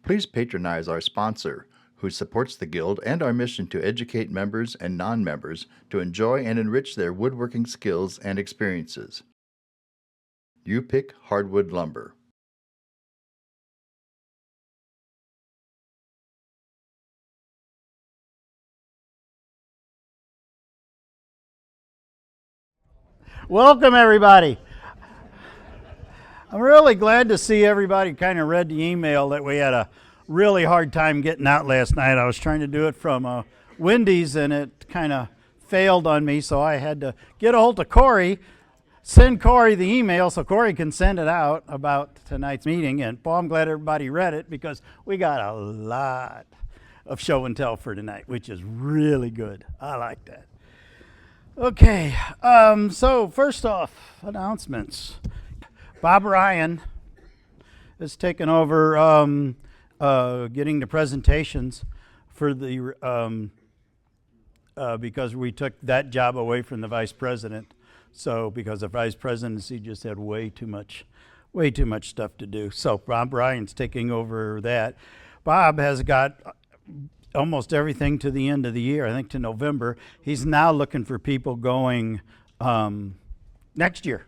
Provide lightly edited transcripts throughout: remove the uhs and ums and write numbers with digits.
Please patronize our sponsor, who supports the Guild and our mission to educate members and non-members to enjoy and enrich their woodworking skills and experiences. You Pick Hardwood Lumber. Welcome, everybody. I'm really glad to see everybody kind of read the email that we had a really hard time getting out last night. I was trying to do it from Wendy's, and it kind of failed on me, so I had to get a hold of Corey, send Corey the email so Corey can send it out about tonight's meeting. And, Paul, I'm glad everybody read it because we got a lot of show and tell for tonight, which is really good. I like that. Okay, so first off, announcements. Bob Ryan is taking over getting the presentations for the because we took that job away from the vice president. So because the vice presidency just had way too much stuff to do. So Bob Ryan's taking over that. Bob has got almost everything to the end of the year, I think to November. He's now looking for people going next year.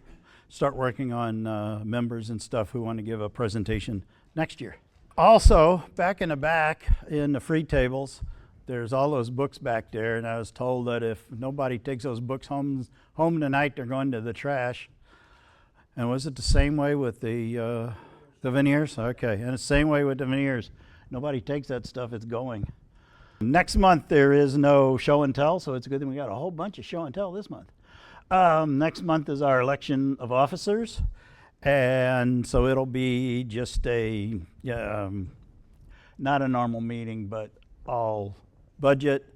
Start working on members and stuff who want to give a presentation next year. Also, back in the free tables, there's all those books back there, and I was told that if nobody takes those books home tonight, they're going to the trash. And was it the same way with the veneers? Okay, and the same way with the veneers. Nobody takes that stuff, it's going. Next month there is no show and tell, so it's a good thing we got a whole bunch of show and tell this month. Next month is our election of officers, and so it'll be just not a normal meeting, but all budget,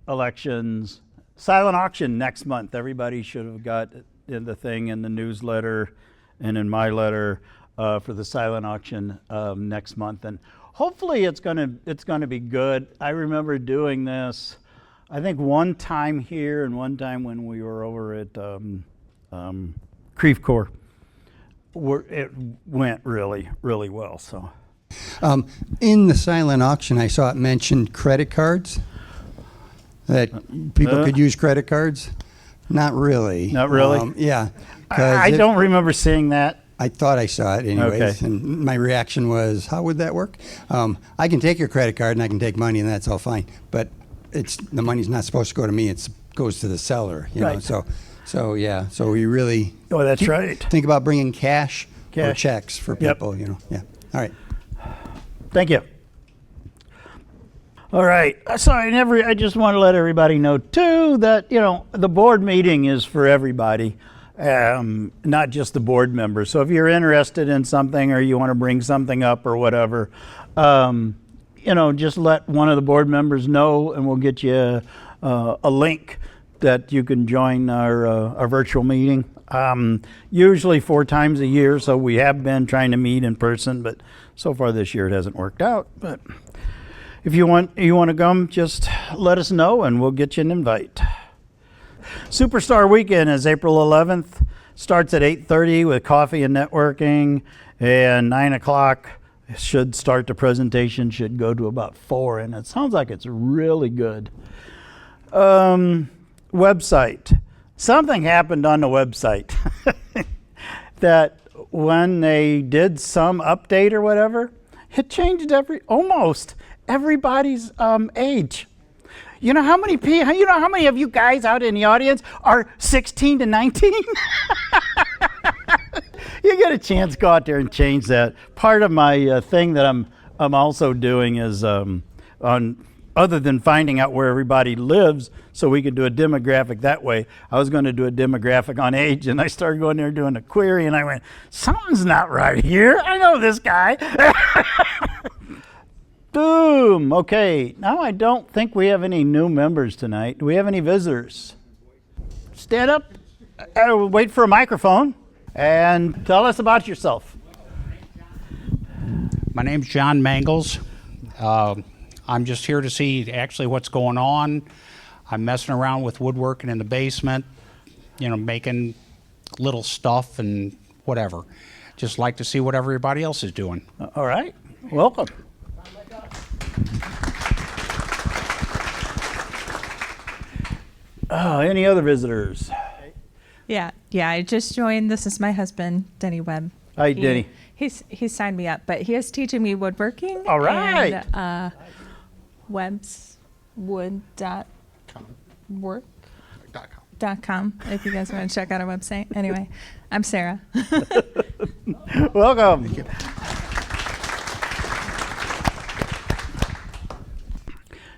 elections, silent auction next month. Everybody should have got in the thing in the newsletter and in my letter for the silent auction next month, and hopefully it's gonna be good. I remember doing this, I think one time here and one time when we were over at Creve Coeur. It went really, really well. So, in the silent auction, I saw it mentioned credit cards. That people could use credit cards. Not really. Not really. Yeah. I don't remember seeing that. I thought I saw it anyways, Okay. and my reaction was, how would that work? I can take your credit card and I can take money and that's all fine, but the money's not supposed to go to me, it goes to the seller, you Right. know, so we really Oh, that's right. think about bringing cash or Cash. checks for Yep. people, you know, yeah, all right. Thank you. All right. Sorry, I just want to let everybody know too that the board meeting is for everybody. Not just the board members. So if you're interested in something or you want to bring something up or whatever, just let one of the board members know, and we'll get you a link that you can join our virtual meeting. Usually 4 times a year, so we have been trying to meet in person, but so far this year it hasn't worked out. But if you want to come, just let us know and we'll get you an invite. Superstar Weekend is April 11th. Starts at 8:30 with coffee and networking, and 9 o'clock should start the presentation. Should go to about 4, and it sounds like it's really good. Website. Something happened on the website that when they did some update or whatever, it changed almost everybody's age. You know how many of you guys out in the audience are 16 to 19? You get a chance, go out there and change that. Part of my thing that I'm also doing is other than finding out where everybody lives so we could do a demographic that way, I was going to do a demographic on age, and I started going there doing a query, and I went, something's not right here. I know this guy. Boom. Okay, now I don't think we have any new members tonight. Do we have any visitors? Stand up, wait for a microphone, and tell us about yourself. My name's John Mangles. I'm just here to see actually what's going on. I'm messing around with woodworking in the basement, making little stuff and whatever. Just like to see what everybody else is doing. All right, welcome. Any other visitors? Yeah, I just joined. This is my husband, Denny Webb. Hi, Denny. He's signed me up, but he is teaching me woodworking. All right. And webswood.work.com if you guys want to check out our website. Anyway, I'm Sarah. Welcome.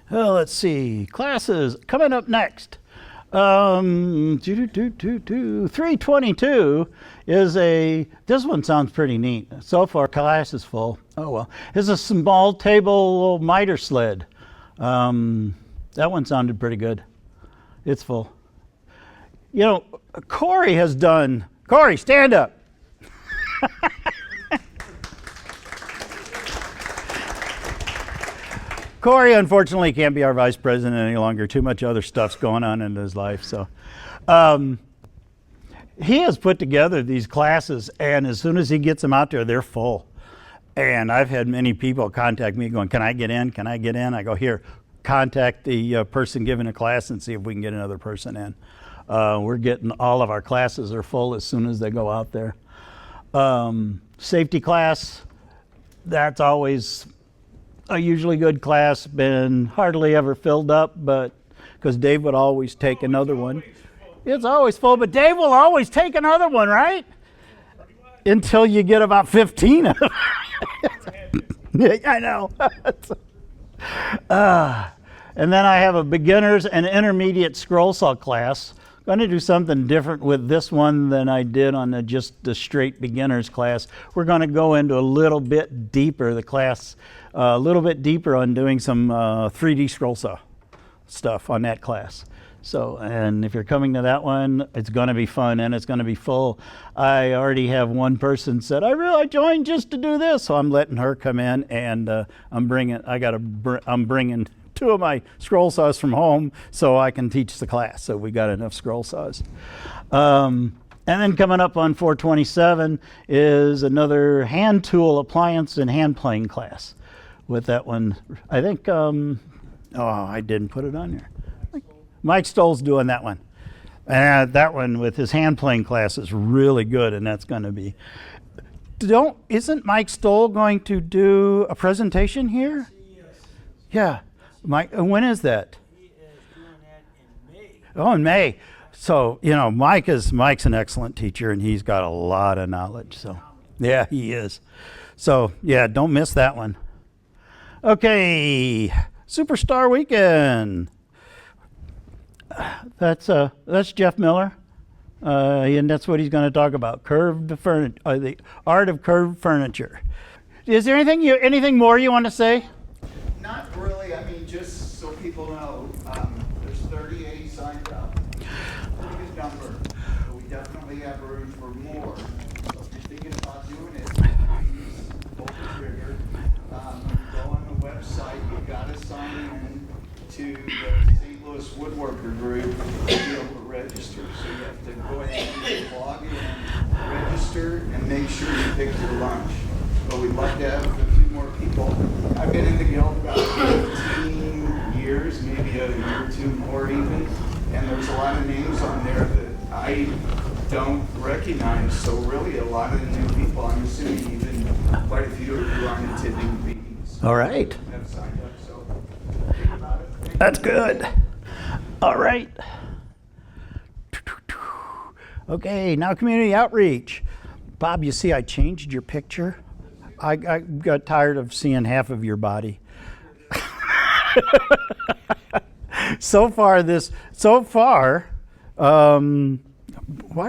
Let's see. Classes coming up next. 322 is this one sounds pretty neat. So far, class is full. Oh, well. It's a small table miter sled. That one sounded pretty good. It's full. You know, Corey, stand up. Corey, unfortunately, can't be our vice president any longer. Too much other stuff's going on in his life. So he has put together these classes, and as soon as he gets them out there, they're full. And I've had many people contact me going, can I get in? Can I get in? I go, here, contact the person giving a class and see if we can get another person in. We're getting all of our classes are full as soon as they go out there. Safety class, that's always a usually good class, been hardly ever filled up, but because Dave would always take another one. It's always full, but Dave will always take another one, right? Until you get about 15 of them. I know. And then I have a beginners and intermediate scroll saw class. Going to do something different with this one than I did on just the straight beginners class. We're going to go into a little bit deeper, a little bit deeper on doing some 3D scroll saw stuff on that class. So, and if you're coming to that one, it's going to be fun and it's going to be full. I already have one person said, I joined just to do this. So I'm letting her come in, and I'm bringing 2 of my scroll saws from home so I can teach the class. So we got enough scroll saws. And then coming up on 427 is another hand tool appliance and hand plane class. With that one, I think, I didn't put it on there. Mike Stoll's doing that one. And that one with his hand plane class is really good, and that's going to be. Isn't Mike Stoll going to do a presentation here? Yeah. Mike, when is that? He is doing that in May. Oh, in May. So, Mike's an excellent teacher, and he's got a lot of knowledge. So, yeah, he is. So, yeah, don't miss that one. Okay, Superstar Weekend. That's Jeff Miller, and that's what he's going to talk about: the art of curved furniture. Is there anything more you want to say? Not really. I mean, just so people know, there's 38 signed up. Pretty good number. But we definitely have room for more. So if you're thinking about doing it, please pull the trigger. Go on the website. You've got to sign in to the St. Louis Woodworker group to be able to register. So you have to go ahead and log in, register, and make sure you pick your lunch. But we'd like to have a few more people. I've been in the guild about 15 years, maybe a year or two more even, and there's a lot of names on there that I don't recognize. So really a lot of the new people, I'm assuming even quite a few of you aren't attending meetings. All right. Have signed up, so think about it. That's good. All right. Okay, now community outreach. Bob, you see I changed your picture? I got tired of seeing half of your body. So far, why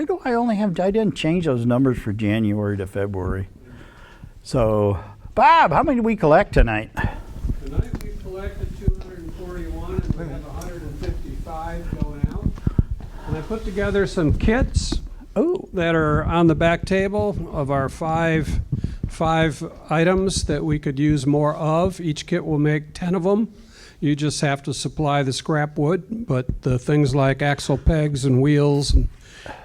do I didn't change those numbers for January to February. So, Bob, how many did we collect tonight? Tonight we collected 241 and we have 155 going out. And I put together some kits that are on the back table of our five items that we could use more of. Each kit will make 10 of them. You just have to supply the scrap wood, but the things like axle pegs and wheels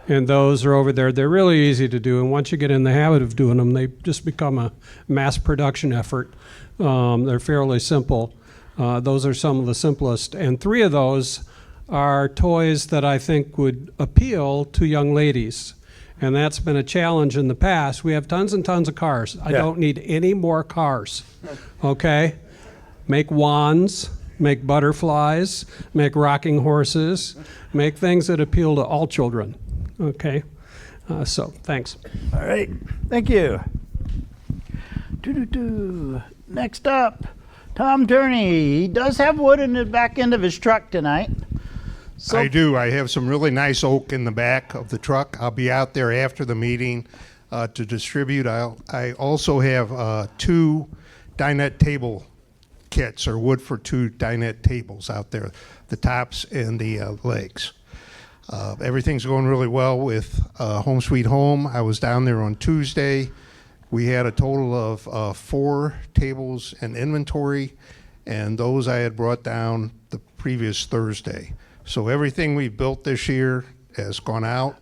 and those are over there. They're really easy to do, and once you get in the habit of doing them, they just become a mass production effort. They're fairly simple. Those are some of the simplest, and 3 of those are toys that I think would appeal to young ladies. And that's been a challenge in the past. We have tons and tons of cars. I don't need any more cars. Okay? Make wands, make butterflies, make rocking horses, make things that appeal to all children. Okay? So, thanks. All right. Thank you. Doo-doo-doo. Next up, Tom Turney. He does have wood in the back end of his truck tonight. So, I do. I have some really nice oak in the back of the truck. I'll be out there after the meeting to distribute. I also have 2 dinette table kits, or wood for 2 dinette tables out there, the tops and the legs. Everything's going really well with Home Sweet Home. I was down there on Tuesday. We had a total of 4 tables in inventory, and those I had brought down the previous Thursday. So everything we've built this year has gone out.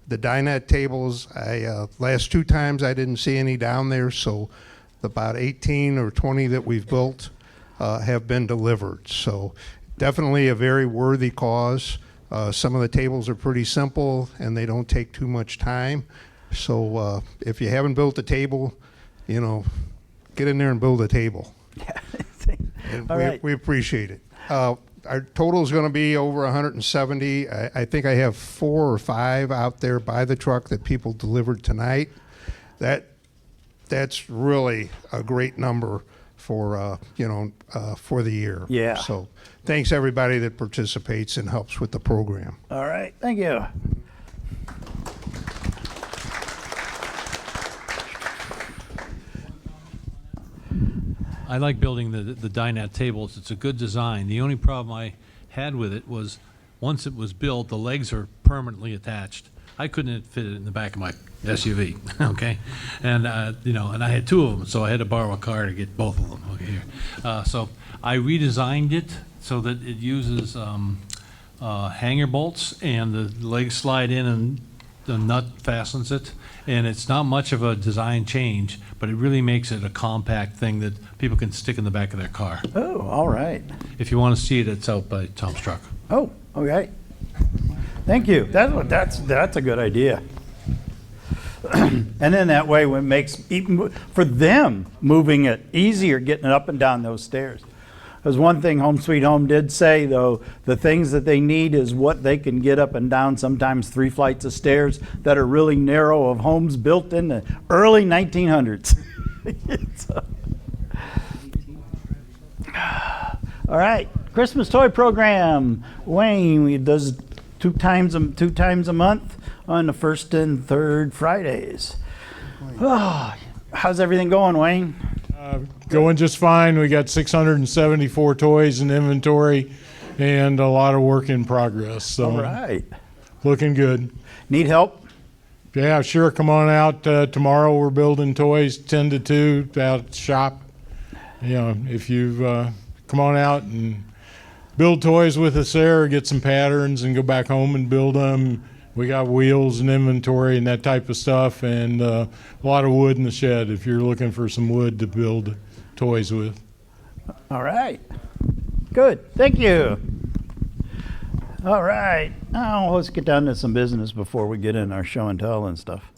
The dinette tables, last 2 times I didn't see any down there, so about 18 or 20 that we've built have been delivered. So definitely a very worthy cause. Some of the tables are pretty simple and they don't take too much time. So if you haven't built a table, get in there and build a table. And All right. we appreciate it. Our total is going to be over 170. I think I have 4 or 5 out there by the truck that people delivered tonight. That's really a great number for for the year. Yeah. So thanks everybody that participates and helps with the program. all right. Thank you. I like building the dinette tables. It's a good design. The only problem I had with it was once it was built, the legs are permanently attached. I couldn't fit it in the back of my SUV, okay? And, and I had 2 of them, so I had to borrow a car to get both of them over here. So I redesigned it so that it uses hanger bolts, and the legs slide in and the nut fastens it. And it's not much of a design change, but it really makes it a compact thing that people can stick in the back of their car. Oh, all right. If you want to see it, it's out by Tom's truck. Oh, okay. Thank you. That's a good idea. And then that way it makes, even for them, moving it easier, getting it up and down those stairs. Because one thing Home Sweet Home did say, though, the things that they need is what they can get up and down, sometimes 3 flights of stairs that are really narrow, of homes built in the early 1900s. All right, Christmas toy program. Wayne does 2 times a month on the 1st and 3rd Fridays. Oh, how's everything going, Wayne? Going just fine. We got 674 toys in inventory and a lot of work in progress. So all right. Looking good. Need help? Yeah, sure. Come on out. Tomorrow we're building toys 10 to 2 out at the shop. If you come on out and build toys with us there, get some patterns and go back home and build them. We got wheels and inventory and that type of stuff, and a lot of wood in the shed if you're looking for some wood to build toys with. All right. Good. Thank you. All right. Now let's get down to some business before we get in our show and tell and stuff.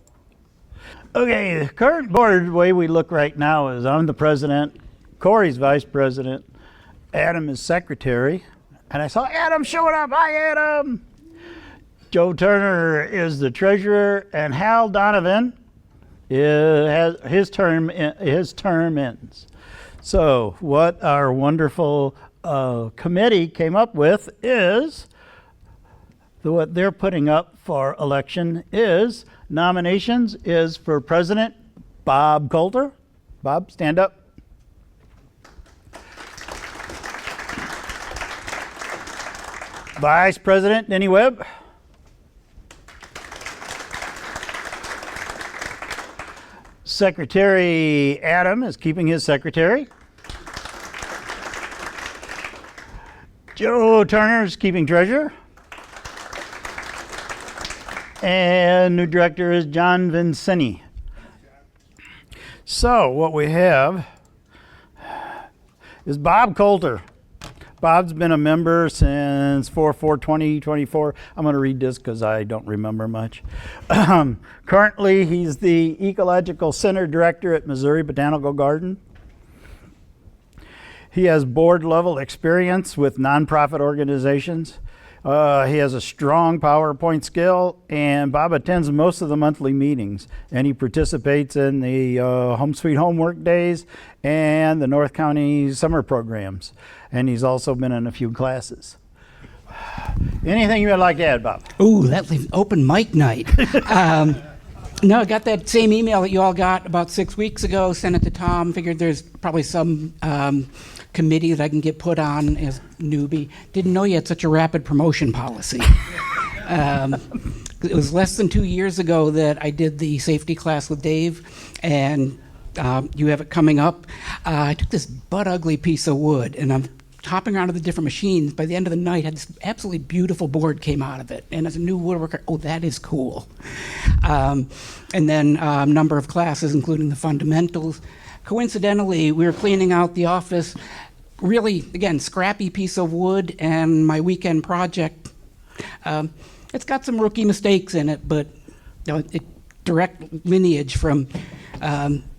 Okay, the current board, the way we look right now is I'm the president, Corey's vice president, Adam is secretary, and I saw Adam showing up. Hi, Adam. Joe Turner is the treasurer, and Hal Donovan has his term ends. So what our wonderful committee came up with is what they're putting up for election is nominations is for President Bob Coulter. Bob, stand up. Vice President Denny Webb. Secretary Adam is keeping his secretary. Joe Turner is keeping treasurer. And new director is John Vincenti. So what we have is Bob Coulter. Bob's been a member since 4/4/2024. I'm going to read this because I don't remember much. Currently, he's the Ecological Center Director at Missouri Botanical Garden. He has board-level experience with nonprofit organizations. He has a strong PowerPoint skill, and Bob attends most of the monthly meetings, and he participates in the Home Sweet Home Work Days and the North County summer programs, and he's also been in a few classes. Anything you would like to add, Bob? Ooh, that's open mic night. No, I got that same email that you all got about 6 weeks ago, sent it to Tom, figured there's probably some committee that I can get put on as newbie. Didn't know you had such a rapid promotion policy. It was less than 2 years ago that I did the safety class with Dave, and you have it coming up. I took this butt ugly piece of wood, and I'm hopping around to the different machines. By the end of the night, had this absolutely beautiful board came out of it. And as a new woodworker, oh, that is cool. And then a number of classes, including the fundamentals. Coincidentally, we were cleaning out the office, really, again, scrappy piece of wood, and my weekend project. It's got some rookie mistakes in it, but direct lineage from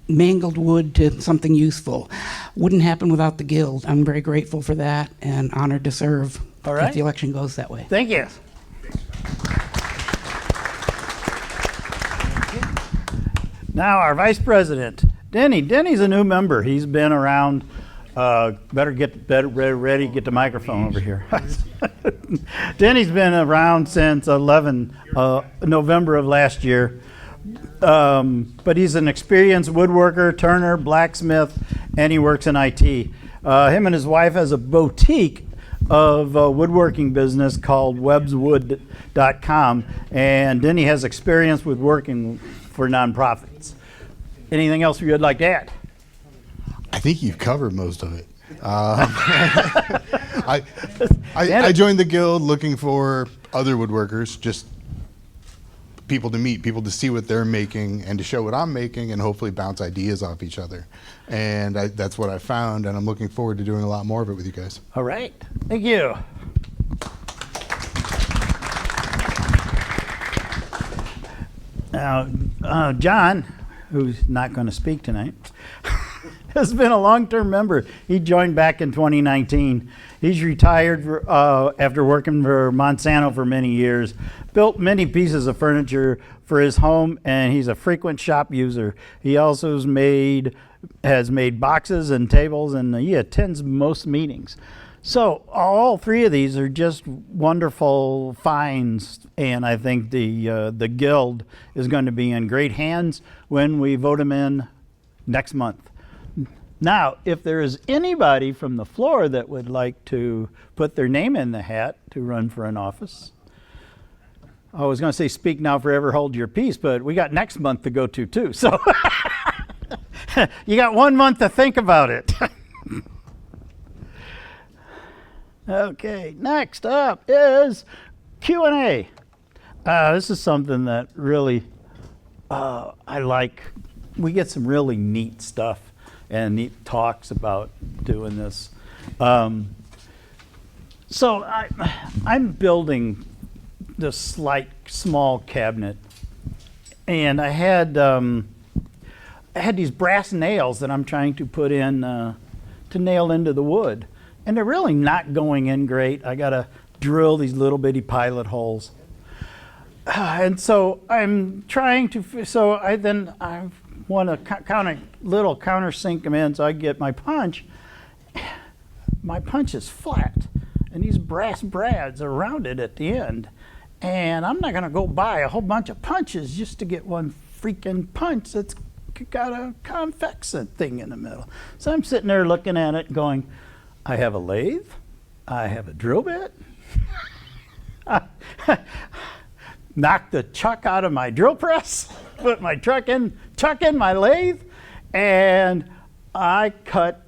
mangled wood to something useful. Wouldn't happen without the Guild. I'm very grateful for that and honored to serve All right. if the election goes that way. Thank you. Now our Vice President, Denny. Denny's a new member. He's been around. Better get ready, get the microphone over here. Denny's been around since November of last year. But he's an experienced woodworker, turner, blacksmith, and he works in IT. Him and his wife has a boutique of woodworking business called webswood.com, and Denny has experience with working for nonprofits. Anything else you'd like to add? I think you've covered most of it. I joined the Guild looking for other woodworkers, just people to meet, people to see what they're making and to show what I'm making and hopefully bounce ideas off each other. And that's what I found, and I'm looking forward to doing a lot more of it with you guys. All right. Thank you. Now, John, who's not going to speak tonight, has been a long-term member. He joined back in 2019. He's retired after working for Monsanto for many years, built many pieces of furniture for his home, and he's a frequent shop user. He also has made boxes and tables, and he attends most meetings. So all three of these are just wonderful finds, and I think the Guild is going to be in great hands when we vote him in next month. Now, if there is anybody from the floor that would like to put their name in the hat to run for an office, I was going to say speak now, forever hold your peace, but we got next month to go to too. So you got 1 month to think about it. Okay, next up is Q&A. This is something that really I like. We get some really neat stuff and neat talks about doing this. So I'm building this small cabinet, and I had these brass nails that I'm trying to put in to nail into the wood, and they're really not going in great. I gotta drill these little bitty pilot holes, and so I'm trying to. I want to little countersink them in, so I get my punch. My punch is flat, and these brass brads are rounded at the end. And I'm not going to go buy a whole bunch of punches just to get one freaking punch that's got a convex thing in the middle. So I'm sitting there looking at it going, I have a lathe, I have a drill bit. Knock the chuck out of my drill press, put my chuck in my lathe, and I cut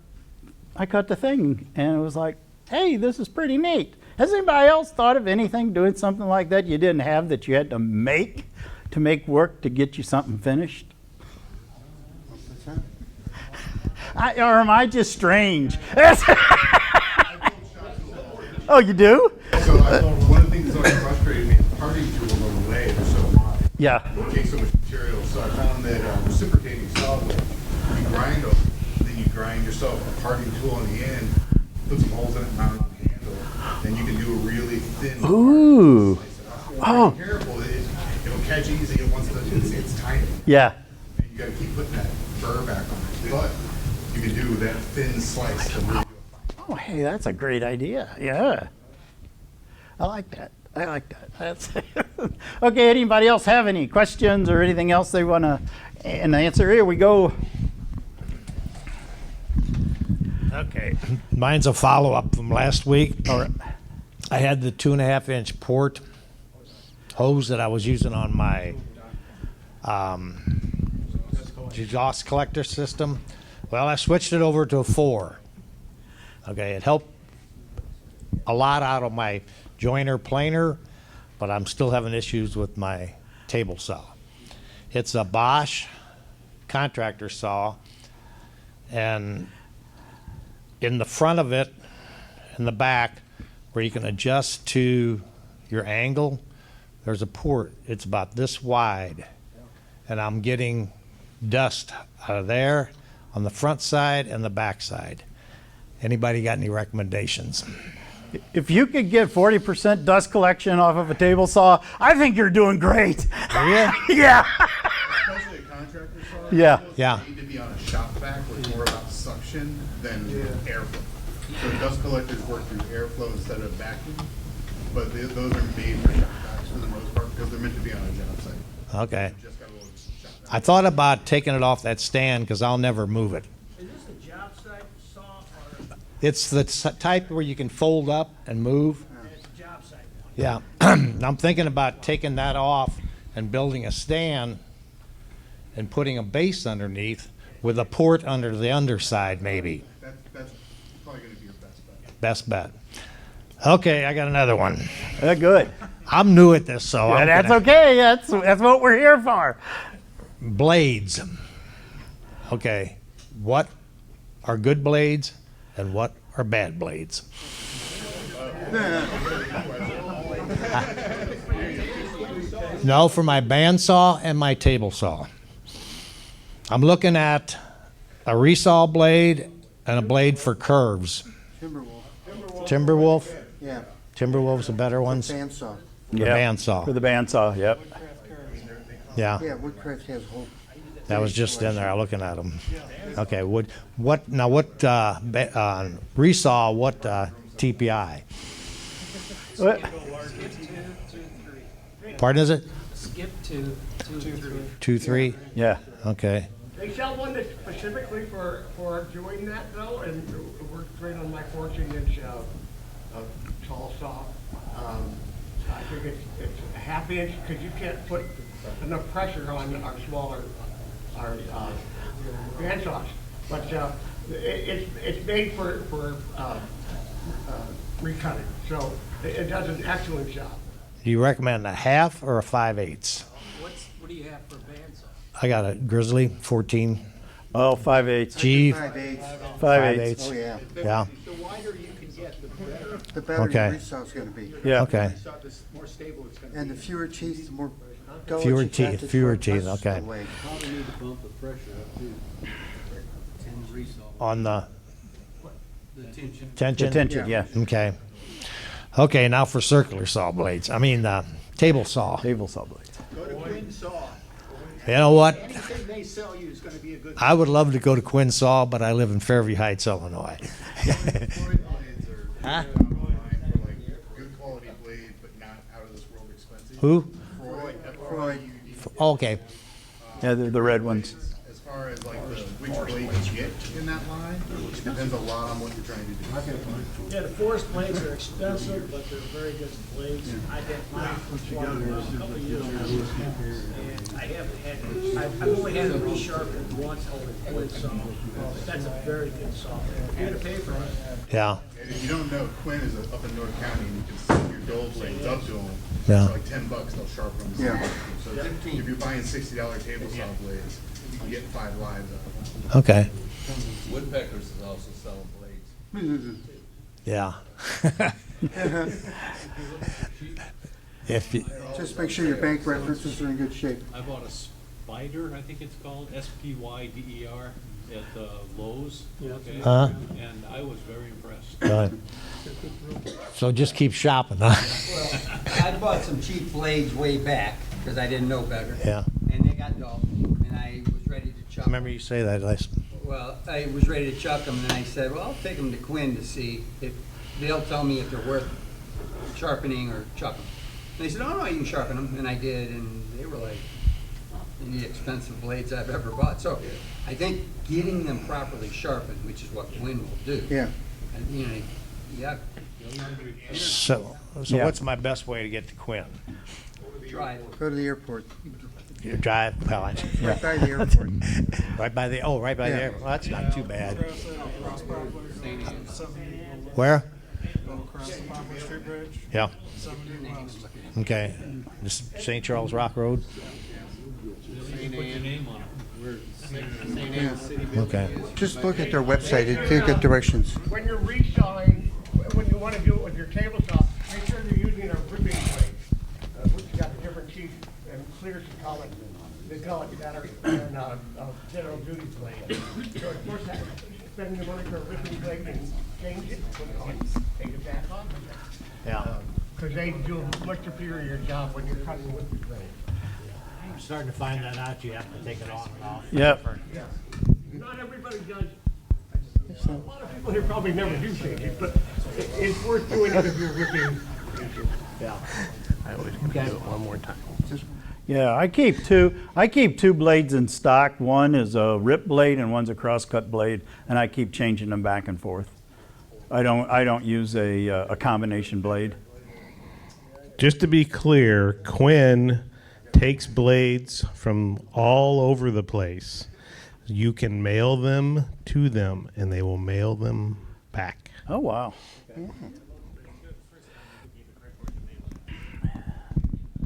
the thing, and it was like, hey, this is pretty neat. Has anybody else thought of anything doing something like that you didn't have that you had to make work to get you something finished? Or am I just strange? Oh, you do? So I thought one of the things that's always frustrated me, the parting tools on the way are so wide. Yeah. It takes so much material. So I found that reciprocating saw blade, you grind them, then you grind yourself a parting tool on the end, put some holes in it, mount it on the handle, then you can do a really thin. Ooh. Oh. Be careful, it'll catch easy once it's tiny. Yeah. And you got to keep putting that burr back on it. But you can do that thin slice to really. Oh, hey, that's a great idea. Yeah. I like that. I like that. That's okay, anybody else have any questions or anything else they want to answer? Here we go. Okay. Mine's a follow-up from last week. All right. I had the 2.5-inch port hose that I was using on my exhaust collector system. Well, I switched it over to a 4. Okay, it helped a lot out of my joiner planer, but I'm still having issues with my table saw. It's a Bosch contractor saw, and in the front of it, in the back, where you can adjust to your angle, there's a port. It's about this wide, and I'm getting dust out of there on the front side and the back side. Anybody got any recommendations? If you could get 40% dust collection off of a table saw, I think you're doing great. Yeah. Yeah. Especially a contractor saw. Yeah. Yeah. Need to be on a shop vac where it's more about suction than airflow. So dust collectors work through airflow instead of vacuum, but those are made for shop vacs for the most part because they're meant to be on a job site. Okay. Just got a little shop vac. I thought about taking it off that stand because I'll never move it. Is this a job site saw or It's the type where you can fold up and move. it's a job site? Yeah. I'm thinking about taking that off and building a stand and putting a base underneath with a port under the underside maybe. That's probably going to be your best bet. Best bet. Okay, I got another one. Good. I'm new at this, so Yeah, that's okay. That's what we're here for. Blades. Okay, what are good blades and what are bad blades? No, for my bandsaw and my table saw. I'm looking at a resaw blade and a blade for curves. Timberwolf? Yeah. Timberwolf's the better ones? Bandsaw. The Yeah. bandsaw. For the bandsaw, yep. Yeah. Yeah, Woodcraft has whole. That was just in there looking at them. Okay, what resaw, what TPI? What? Pardon, is it? Skip to 2.3? Yeah. Okay. They sell one that's specifically for doing that though, and it works great on my 14-inch tall saw. I think it's a half inch because you can't put enough pressure on our smaller bandsaws. But it's made for recutting, so it does an excellent job. Do you recommend a half or a 5/8? what do you have for bandsaw? I got a Grizzly 14. Oh, 5/8. G. 5/8. 5/8. Oh, yeah. Yeah. The wider you can get, the better. The better Okay. your resaw's going to be. Yeah. Okay. The more stable it's going to be. And the fewer teeth, the more dullage Fewer you got, teeth, the fewer more teeth, dust okay. away. Probably need to bump the pressure up too. On the The tension. tension? The tension, yeah. Okay. Okay, now for circular saw blades. I mean, table saw. Table saw blades. Go to Quinn Saw. You know what? Anything they sell you is going to be a good. I would love to go to Quinn Saw, but I live in Fairview Heights, Illinois. Huh? Good quality blade, but not out of this world expensive. Who? Freud. Okay. Yeah, they're the red ones. As far as like which blade you get in that line, it depends a lot on what you're trying to do. Yeah, the forest blades are expensive, but they're very good blades. I had mine for a couple of years ago, and I haven't had, I've only had it resharpened once over Quinn Saw. That's a very good saw. You're gonna pay for it. Yeah. And if you don't know, Quinn is up in North County, and you can send your dull blades up to them. Yeah. For like $10, they'll sharpen them. Yeah. So if you're buying $60 table saw blades, you can get 5 lives out of them. Okay. Woodpeckers is also selling blades. Yeah. If you, Just make sure your bank references are in good shape. I bought a Spider, I think it's called, Spyder, at Lowe's. Okay? Huh? And I was very impressed. so just keep shopping, huh? Well, I bought some cheap blades way back because I didn't know better. Yeah. And they got dull, and I was ready to chuck I remember you say that last. Well, I was ready to chuck them, and I said, well, I'll take them to Quinn to see if they'll tell me if they're worth sharpening or chuck them. And they said, oh, no, you can sharpen them. And I did, and they were like the expensive blades I've ever bought. So I think getting them properly sharpened, which is what Quinn will do. Yeah. And, you know, yeah. So Yeah. what's my best way to get to Quinn? Drive. Go to the airport. You drive, well, Right by the airport. right by the the Yeah. airport. Well, that's not too bad. Where? Yeah. Okay. This St. Charles Rock Road. Put your name on it. Okay. Just look at their website. It gives directions. When you're reselling, when you want to do it with your tabletop, make sure you're using a ripping blade, which got a different teeth and clear to color. They call it better than a general duty blade. So of course, spending the money for a ripping blade and change it, take it back off. Yeah. Because they do a much superior job when you're cutting with the blade. I'm starting to find that out. You have to take it on and off. Yep. Not everybody does. A lot of people here probably never do change it, but it's worth doing it if you're ripping. Yeah. I always do it one more time. Yeah, I keep two blades in stock. One is a rip blade and one's a crosscut blade, and I keep changing them back and forth. I don't use a combination blade. Just to be clear, Quinn takes blades from all over the place. You can mail them to them, and they will mail them back. Oh, wow.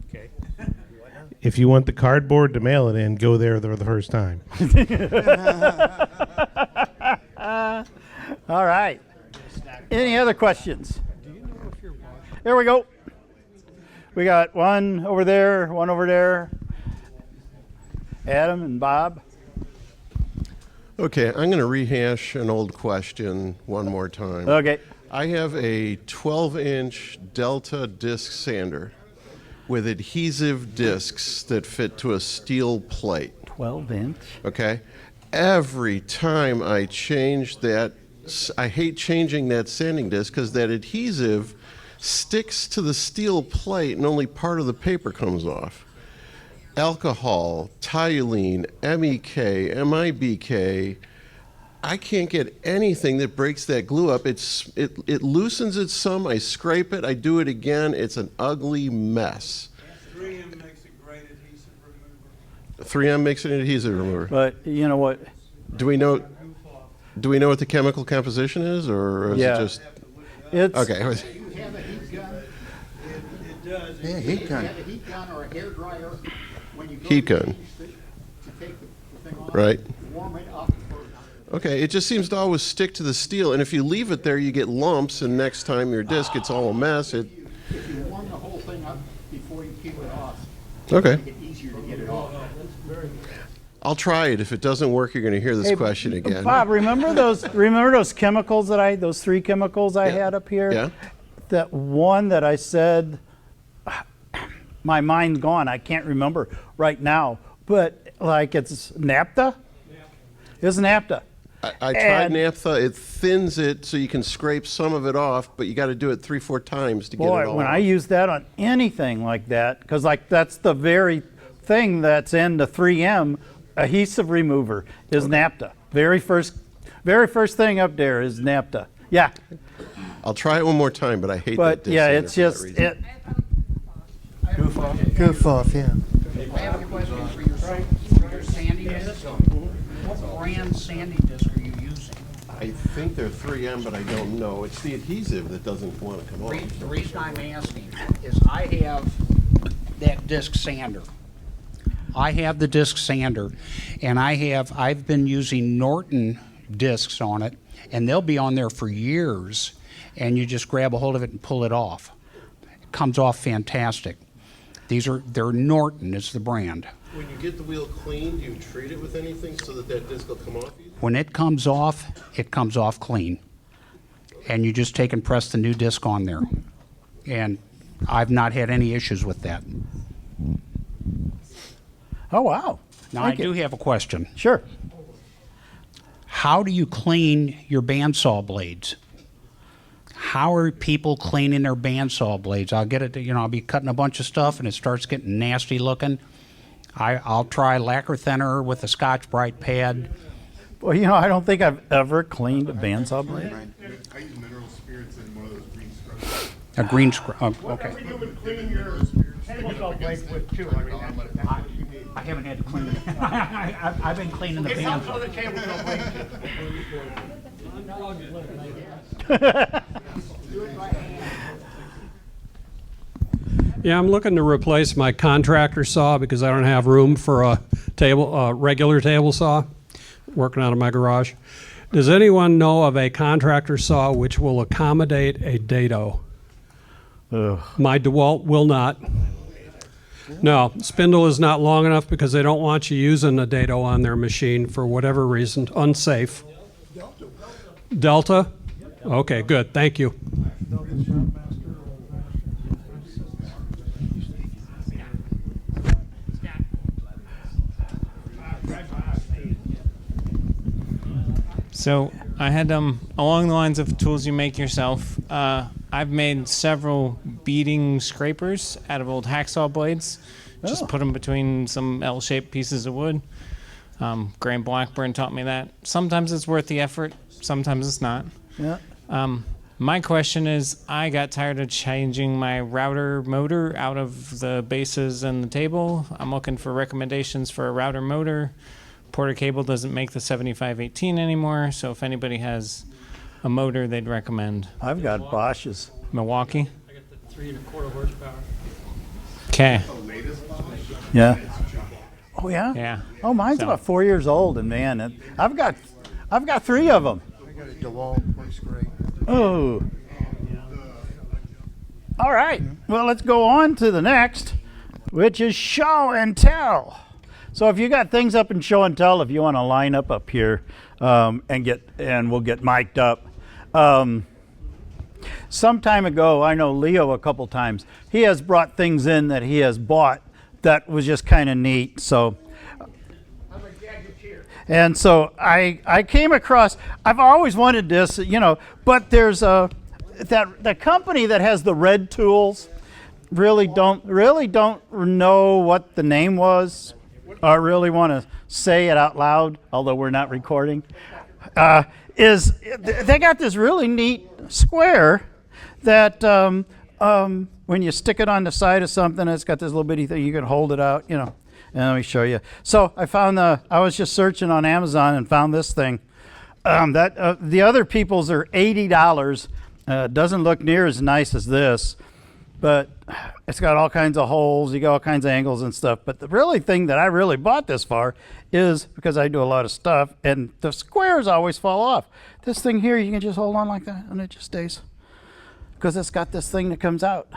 Okay. If you want the cardboard to mail it in, go there the first time. All right. Any other questions? There we go. We got one over there, one over there. Adam and Bob. Okay, I'm going to rehash an old question one more time. Okay. I have a 12-inch Delta disc sander with adhesive discs that fit to a steel plate. 12-inch? Okay. Every time I change that, I hate changing that sanding disc because that adhesive sticks to the steel plate and only part of the paper comes off. Alcohol, toluene, MEK, MIBK, I can't get anything that breaks that glue up. It loosens it some, I scrape it, I do it again, it's an ugly mess. 3M makes a great adhesive remover. 3M makes an adhesive remover. But you know what? Do we know what the chemical composition is, or is Yeah. it just? It's Okay. Do you have a heat gun? It does. Yeah, heat gun. Do you have a heat gun or a hairdryer when you go Heat to gun. to take the thing off? Right. Warm it up for Okay, it just seems to always stick to the steel, and if you leave it there, you get lumps, and next time your disc, it's all a mess. if you warm the whole thing up before you keep it off. Okay. It'll make it easier to get it off. I'll try it. If it doesn't work, you're going to hear this Hey, question again. Bob, remember those chemicals those three chemicals I had up here? Yeah. That one that I said, my mind's gone. I can't remember right now. But like it's naphtha? It's naphtha. I tried And- naphtha. It thins it so you can scrape some of it off, but you got to do it 3-4 times to get it Boy, all when off. I use that on anything like that, because like that's the very thing that's in the 3M adhesive remover is naphtha. Very first thing up there is naphtha. Yeah. I'll try it one more time, but I hate that But disc yeah, sander it's for that just reason. Goof off, yeah. I have a question for your sanding disc. What brand sanding disc are you using? I think they're 3M, but I don't know. It's the adhesive that doesn't want to come off. The reason I'm asking is I have that disc sander. I have the disc sander, and I've been using Norton discs on it, and they'll be on there for years, and you just grab a hold of it and pull it off. It comes off fantastic. They're Norton is the brand. When you get the wheel clean, do you treat it with anything so that disc will come off easy? When it comes off clean. And you just take and press the new disc on there. And I've not had any issues with that. Oh, wow. Now, I do have a question. Sure. How do you clean your bandsaw blades? How are people cleaning their bandsaw blades? I'll get it, I'll be cutting a bunch of stuff and it starts getting nasty looking. I'll try lacquer thinner with a Scotch-Brite pad. Well, I don't think I've ever cleaned a bandsaw blade. I use mineral spirits in one of those green scrubs. A green scrub, okay. Whatever you would clean your table blade with too. I mean, that's what you need. I haven't had to clean it. I've been cleaning the It's bandsaw. also the table blade Yeah, I'm looking to replace my contractor saw because I don't have room for a regular table saw working out of my garage. Does anyone know of a contractor saw which will accommodate a dado? My DeWalt will not. No, spindle is not long enough because they don't want you using a dado on their machine for whatever reason, unsafe. Delta? Okay, good, thank you. So I had along the lines of tools you make yourself. I've made several beading scrapers out of old hacksaw blades. Just put them between some L-shaped pieces of wood. Graham Blackburn taught me that. Sometimes it's worth the effort. Sometimes it's not. Yeah. My question is, I got tired of changing my router motor out of the bases and the table. I'm looking for recommendations for a router motor. Porter Cable doesn't make the 7518 anymore, so if anybody has a motor they'd recommend. I've got Bosch's. Milwaukee? I got the 3 1/4 horsepower. Okay. Yeah. Oh, yeah? Yeah. Oh, mine's about 4 years old, and man, I've got 3 of them. I got a DeWalt, works great. Oh. All right. Well, let's go on to the next, which is show and tell. So if you got things up in show and tell, if you want to line up here and we'll get mic'd up. Some time ago, I know Leo a couple times, he has brought things in that he has bought that was just kind of neat. So, and so I came across, I've always wanted this, but there's that company that has the red tools really don't know what the name was. I really want to say it out loud, although we're not recording, is they got this really neat square that when you stick it on the side of something, it's got this little bitty thing, you can hold it out, and let me show you. So I was just searching on Amazon and found this thing. The other people's are $80. Doesn't look near as nice as this, but it's got all kinds of holes, you got all kinds of angles and stuff. But the really thing that I really bought this for is because I do a lot of stuff and the squares always fall off. This thing here, you can just hold on like that and it just stays. Because it's got this thing that comes out.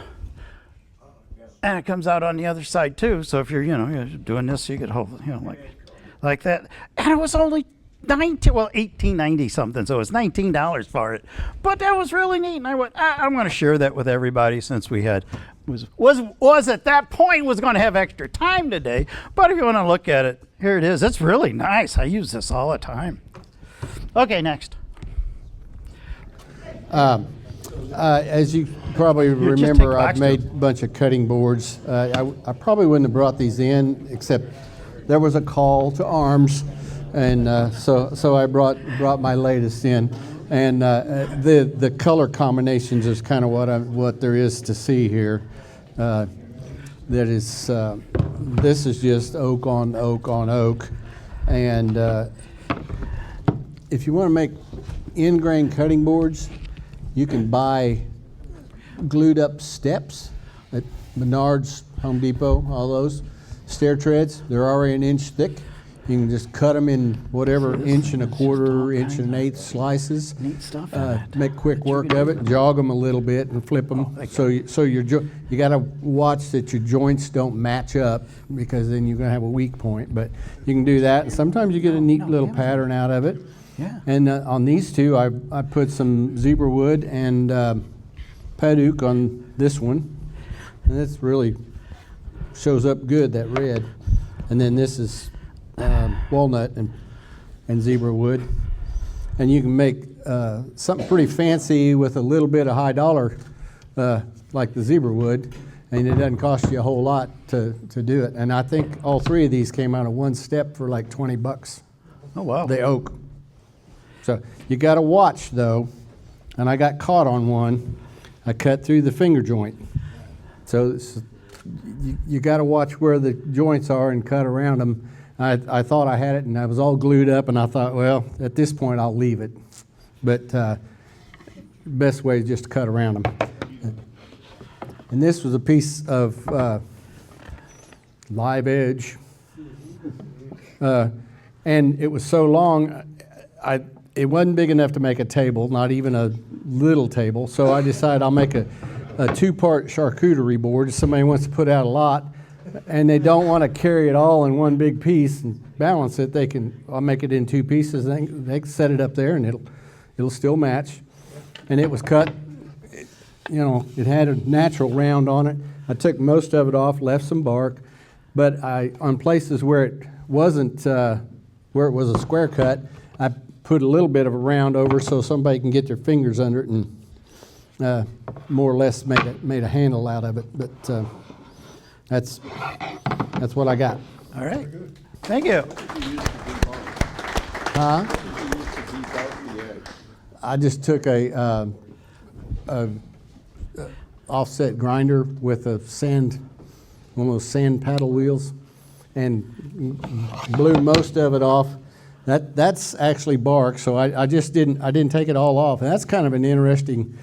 And it comes out on the other side too. So if you're, you're doing this, you could hold, like that. And it was only $18.90 something, so it's $19 for it. But that was really neat, and I went, I'm going to share that with everybody since we had was at that point was going to have extra time today. But if you want to look at it, here it is. It's really nice. I use this all the time. Okay, next. As you probably remember, I've made a bunch of cutting boards. I probably wouldn't have brought these in, except there was a call to arms. And so I brought my latest in, and the color combinations is kind of what there is to see here. That is, this is just oak on oak on oak, and if you want to make end grain cutting boards, you can buy glued up steps at Menards, Home Depot, all those stair treads. They're already an inch thick. You can just cut them in whatever 1.25 inch, 1/8 slices. Neat stuff. Make quick work of it. Jog them a little bit and flip them. You got to watch that your joints don't match up, because then you're going to have a weak point. But you can do that. And sometimes you get a neat little pattern out of it. Yeah. And on these two, I put some zebra wood and Paduk on this one, and that's really shows up good, that red. And then this is walnut and zebra wood, and you can make something pretty fancy with a little bit of high dollar, like the zebra wood, and it doesn't cost you a whole lot to do it. And I think all three of these came out of one step for like $20. Oh wow. The oak. So you got to watch though, and I got caught on one. I cut through the finger joint. So you got to watch where the joints are and cut around them. I thought I had it, and I was all glued up, and I thought, well, at this point I'll leave it. But best way is just to cut around them. And this was a piece of live edge, and it was so long, it wasn't big enough to make a table, not even a little table. So I decided I'll make a 2-part charcuterie board. If somebody wants to put out a lot and they don't want to carry it all in one big piece and balance it, I'll make it in 2 pieces. They can set it up there, and it'll still match. And it was cut, it had a natural round on it. I took most of it off, left some bark, but on places where it wasn't, where it was a square cut, I put a little bit of a round over so somebody can get their fingers under it and more or less made a handle out of it. But that's what I got. All right. Thank you. Huh? I just took a offset grinder with one of those sand paddle wheels, and blew most of it off. That's actually bark, so I didn't take it all off. And that's kind of an interesting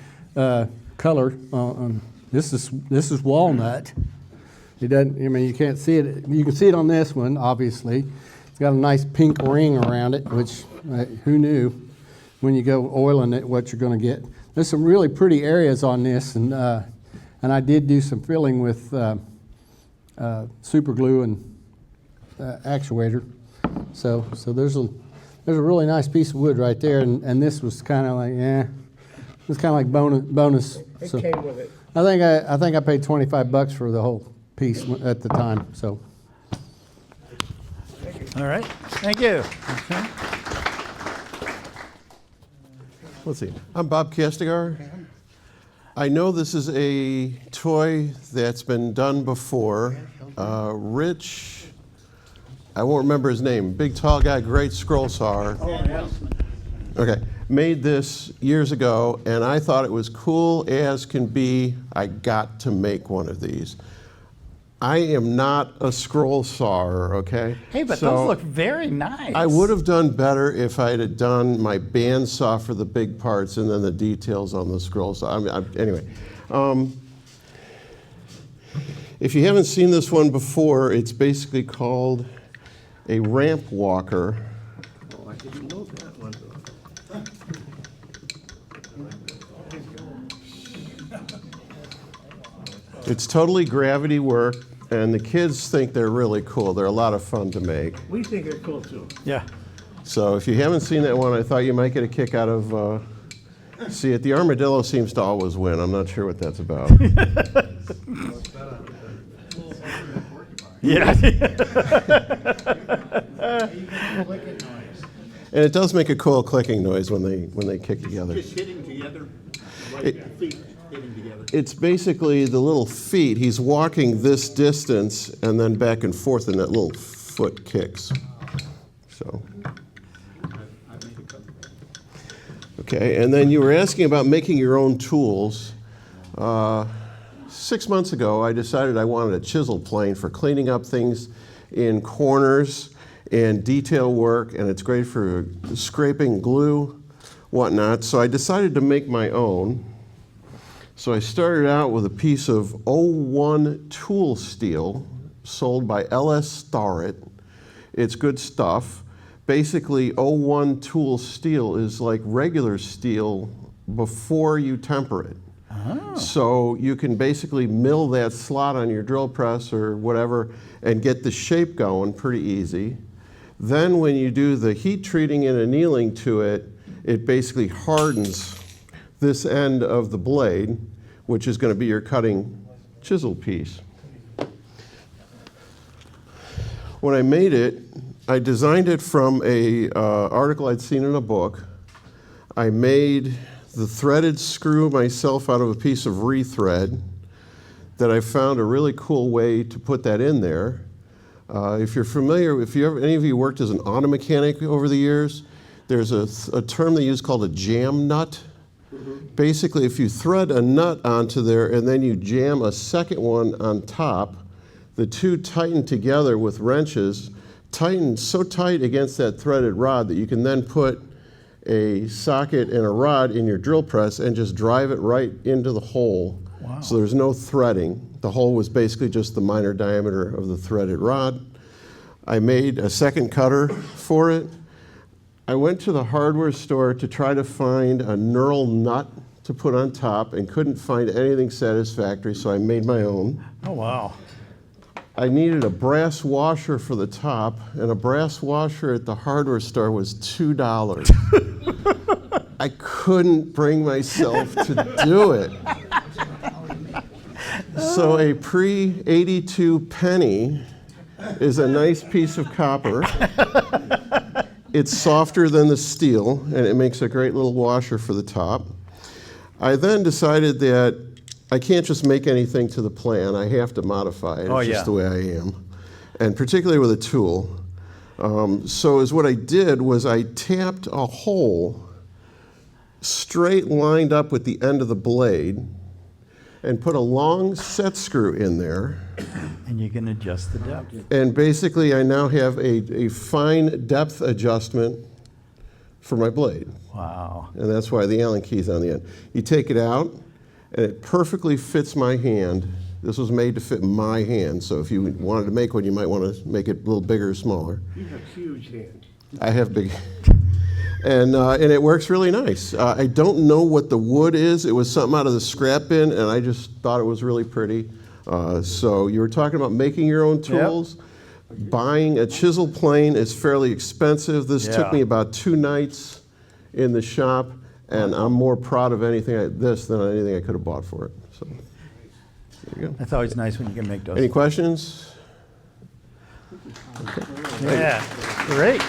color. This is walnut. It doesn't. You can't see it. You can see it on this one, obviously. It's got a nice pink ring around it, which who knew? When you go oiling it, what you're going to get. There's some really pretty areas on this, and I did do some filling with super glue and actuator. So there's a really nice piece of wood right there, and this was kind of like it was kind of like bonus. It So came with it. I think I paid $25 for the whole piece at the time. So. All right. Thank you. Okay. Let's see. I'm Bob Castigar. I know this is a toy that's been done before. Rich, I won't remember his name, big tall guy, great scroll sawer. Okay, made this years ago, and I thought it was cool as can be. I got to make one of these. I am not a scroll sawer, okay? Hey, but So those look very nice. I would have done better if I had done my bandsaw for the big parts and then the details on the scroll saw. Anyway, if you haven't seen this one before, it's basically called a ramp walker. Oh, I didn't know that one. It's totally gravity work, and the kids think they're really cool. They're a lot of fun to make. We think they're cool too. Yeah. So if you haven't seen that one, I thought you might get a kick out of see it. The armadillo seems to always win. I'm not sure what that's about. Yeah. And it does make a cool clicking noise when they kick together. Just hitting together, like feet hitting together. It's basically the little feet. He's walking this distance and then back and forth, and that little foot kicks. So. Okay, and then you were asking about making your own tools. 6 months ago, I decided I wanted a chisel plane for cleaning up things in corners and detail work, and it's great for scraping glue, whatnot. So I decided to make my own. So I started out with a piece of 01 tool steel sold by L.S. Starrett. It's good stuff. Basically, 01 tool steel is like regular steel before you temper it. So you can basically mill that slot on your drill press or whatever and get the shape going pretty easy. Then when you do the heat treating and annealing to it, it basically hardens this end of the blade, which is going to be your cutting chisel piece. When I made it, I designed it from a article I'd seen in a book. I made the threaded screw myself out of a piece of rethread that I found a really cool way to put that in there. If you're familiar, any of you worked as an auto mechanic over the years, there's a term they use called a jam nut. Basically, if you thread a nut onto there and then you jam a second one on top, the two tighten together with wrenches, tighten so tight against that threaded rod that you can then put a socket and a rod in your drill press and just drive it right into the hole. Wow. So there's no threading. The hole was basically just the minor diameter of the threaded rod. I made a second cutter for it. I went to the hardware store to try to find a knurl nut to put on top and couldn't find anything satisfactory, so I made my own. Oh, wow. I needed a brass washer for the top, and a brass washer at the hardware store was $2. I couldn't bring myself to do it. So a pre-82 penny is a nice piece of copper. It's softer than the steel, and it makes a great little washer for the top. I then decided that I can't just make anything to the plan. I have to modify it. It's just the way I am, and particularly with a tool. So what I did was I tapped a hole straight lined up with the end of the blade and put a long set screw in there. And you can adjust the depth. And basically, I now have a fine depth adjustment for my blade. Wow. And that's why the Allen key's on the end. You take it out, and it perfectly fits my hand. This was made to fit my hand, so if you wanted to make one, you might want to make it a little bigger or smaller. You have huge hands. I have big, and it works really nice. I don't know what the wood is. It was something out of the scrap bin, and I just thought it was really pretty. So you were talking about making your own tools. Yep. Buying a chisel plane is fairly expensive. This took me about 2 nights in the shop, and I'm more proud of anything than anything I could have bought for it. So there you go. That's always nice when you can make those. Any questions? Okay. Yeah, great.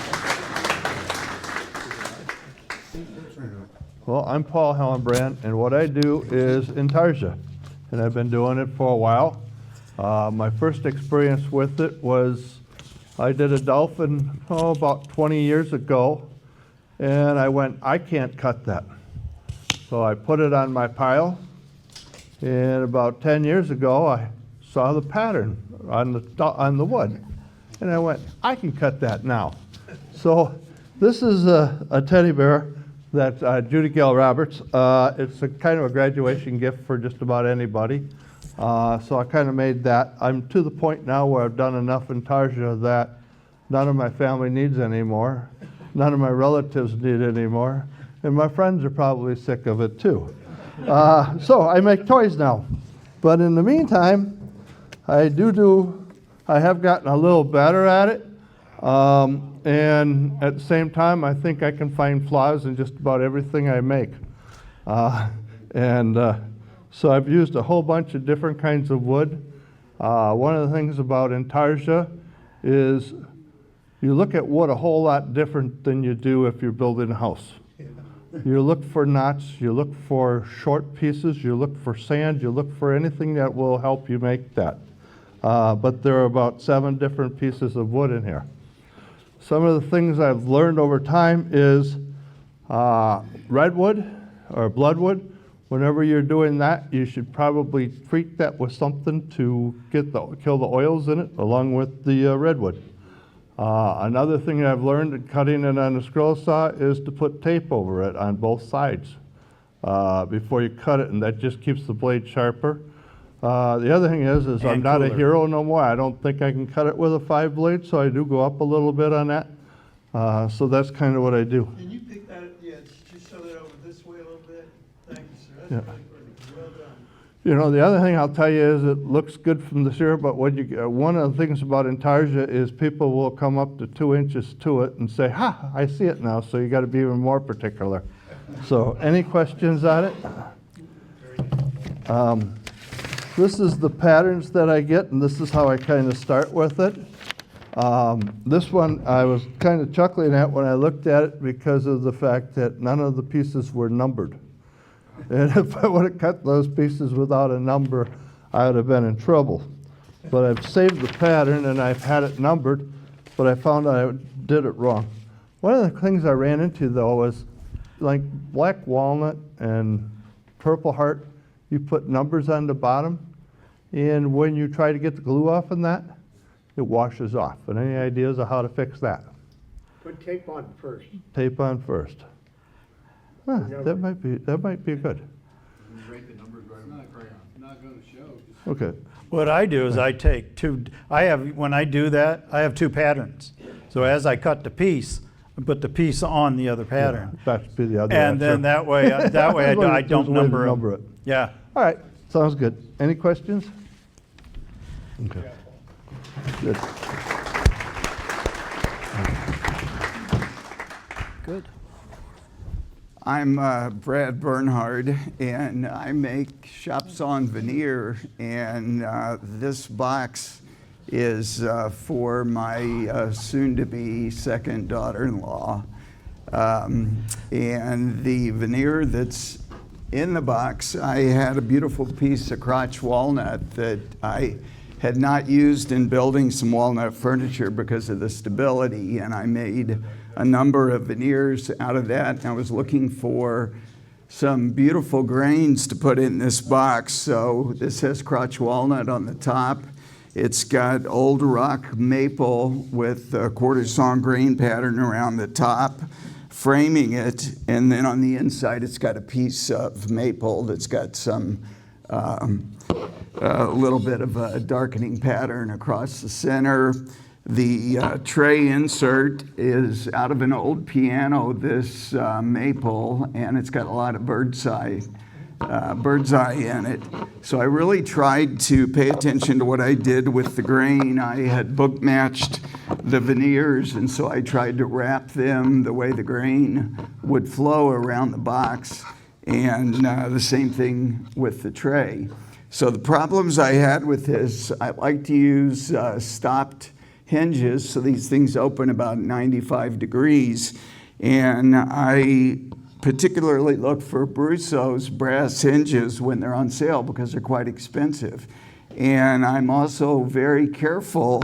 Well, I'm Paul Hellenbrand, and what I do is intarsia, and I've been doing it for a while. My first experience with it was I did a dolphin about 20 years ago, and I went, I can't cut that. So I put it on my pile, and about 10 years ago I saw the pattern on the wood, and I went, I can cut that now. So this is a teddy bear that Judy Gale Roberts. It's a kind of a graduation gift for just about anybody. So I kind of made that. I'm to the point now where I've done enough intarsia that none of my family needs anymore. None of my relatives need it anymore. And my friends are probably sick of it too. So I make toys now. But in the meantime, I have gotten a little better at it. And at the same time, I think I can find flaws in just about everything I make. So I've used a whole bunch of different kinds of wood. One of the things about intarsia is you look at wood a whole lot different than you do if you're building a house. You look for knots, you look for short pieces, you look for sand, you look for anything that will help you make that. But there are about 7 different pieces of wood in here. Some of the things I've learned over time is redwood or bloodwood. Whenever you're doing that, you should probably treat that with something to kill the oils in it, along with the redwood. Another thing I've learned in cutting it on a scroll saw is to put tape over it on both sides before you cut it, and that just keeps the blade sharper. The other thing is I'm And not a cooler. hero no more. I don't think I can cut it with a 5 blade, so I do go up a little bit on that. So that's kind of what I do. Can you pick that, yeah, just show that over this way a little bit? Thank you, sir. That's Yeah. really pretty. Well done. You know, the other thing I'll tell you is it looks good from the here, but what one of the things about Intarsia is people will come up to 2 inches to it and say, ha, I see it now, so you got to be even more particular. So any questions on it? This is the patterns that I get, and this is how I kind of start with it. This one I was kind of chuckling at when I looked at it because of the fact that none of the pieces were numbered. And if I would have cut those pieces without a number, I would have been in trouble. But I've saved the pattern and I've had it numbered, but I found I did it wrong. One of the things I ran into though was like black walnut and purple heart, you put numbers on the bottom, and when you try to get the glue off in that, it washes off. And any ideas of how to fix that? Put tape on first. Tape on first. Huh, that might be good. Okay. What I do is I take two, when I do that, I have 2 patterns. So as I cut the piece, I put the piece on the other pattern. That's be the other And then that way I don't number it. Yeah. All right, sounds good. Any questions? Okay. Good. Good. I'm Brad Bernhard, and I make shop sawn veneer, and this box is for my soon-to-be second daughter-in-law. And the veneer that's in the box, I had a beautiful piece of crotch walnut that I had not used in building some walnut furniture because of the stability, and I made a number of veneers out of that. And I was looking for some beautiful grains to put in this box. So this has crotch walnut on the top. It's got old rock maple with a quarter sawn grain pattern around the top, framing it. And then on the inside, it's got a piece of maple that's got some a little bit of a darkening pattern across the center. The tray insert is out of an old piano, this maple, and it's got a lot of bird's eye in it. So I really tried to pay attention to what I did with the grain. I had book matched the veneers, and so I tried to wrap them the way the grain would flow around the box, and the same thing with the tray. So the problems I had with this, I like to use stopped hinges, so these things open about 95 degrees. And I particularly look for Brusso's brass hinges when they're on sale because they're quite expensive. And I'm also very careful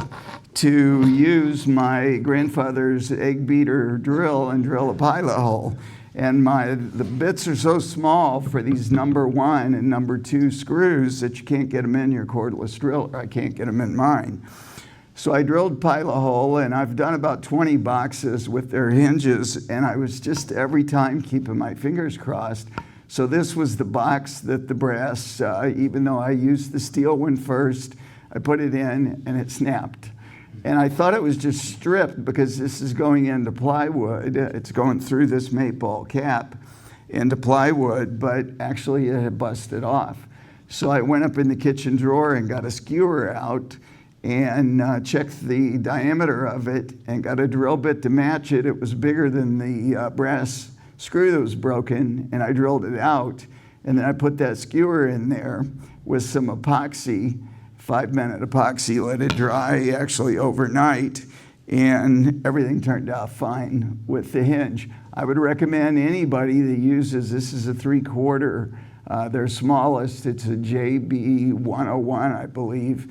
to use my grandfather's egg beater drill and drill a pilot hole. And the bits are so small for these number 1 and number 2 screws that you can't get them in your cordless driller. I can't get them in mine. So I drilled pilot hole, and I've done about 20 boxes with their hinges, and I was just every time keeping my fingers crossed. So this was the box that the brass, even though I used the steel one first, I put it in and it snapped. And I thought it was just stripped because this is going into plywood. It's going through this maple cap into plywood, but actually it had busted off. So I went up in the kitchen drawer and got a skewer out and checked the diameter of it and got a drill bit to match it. It was bigger than the brass screw that was broken, and I drilled it out. And then I put that skewer in there with some epoxy, 5-minute epoxy, let it dry actually overnight, and everything turned out fine with the hinge. I would recommend anybody that uses, this is a 3/4, their smallest, it's a JB 101, I believe.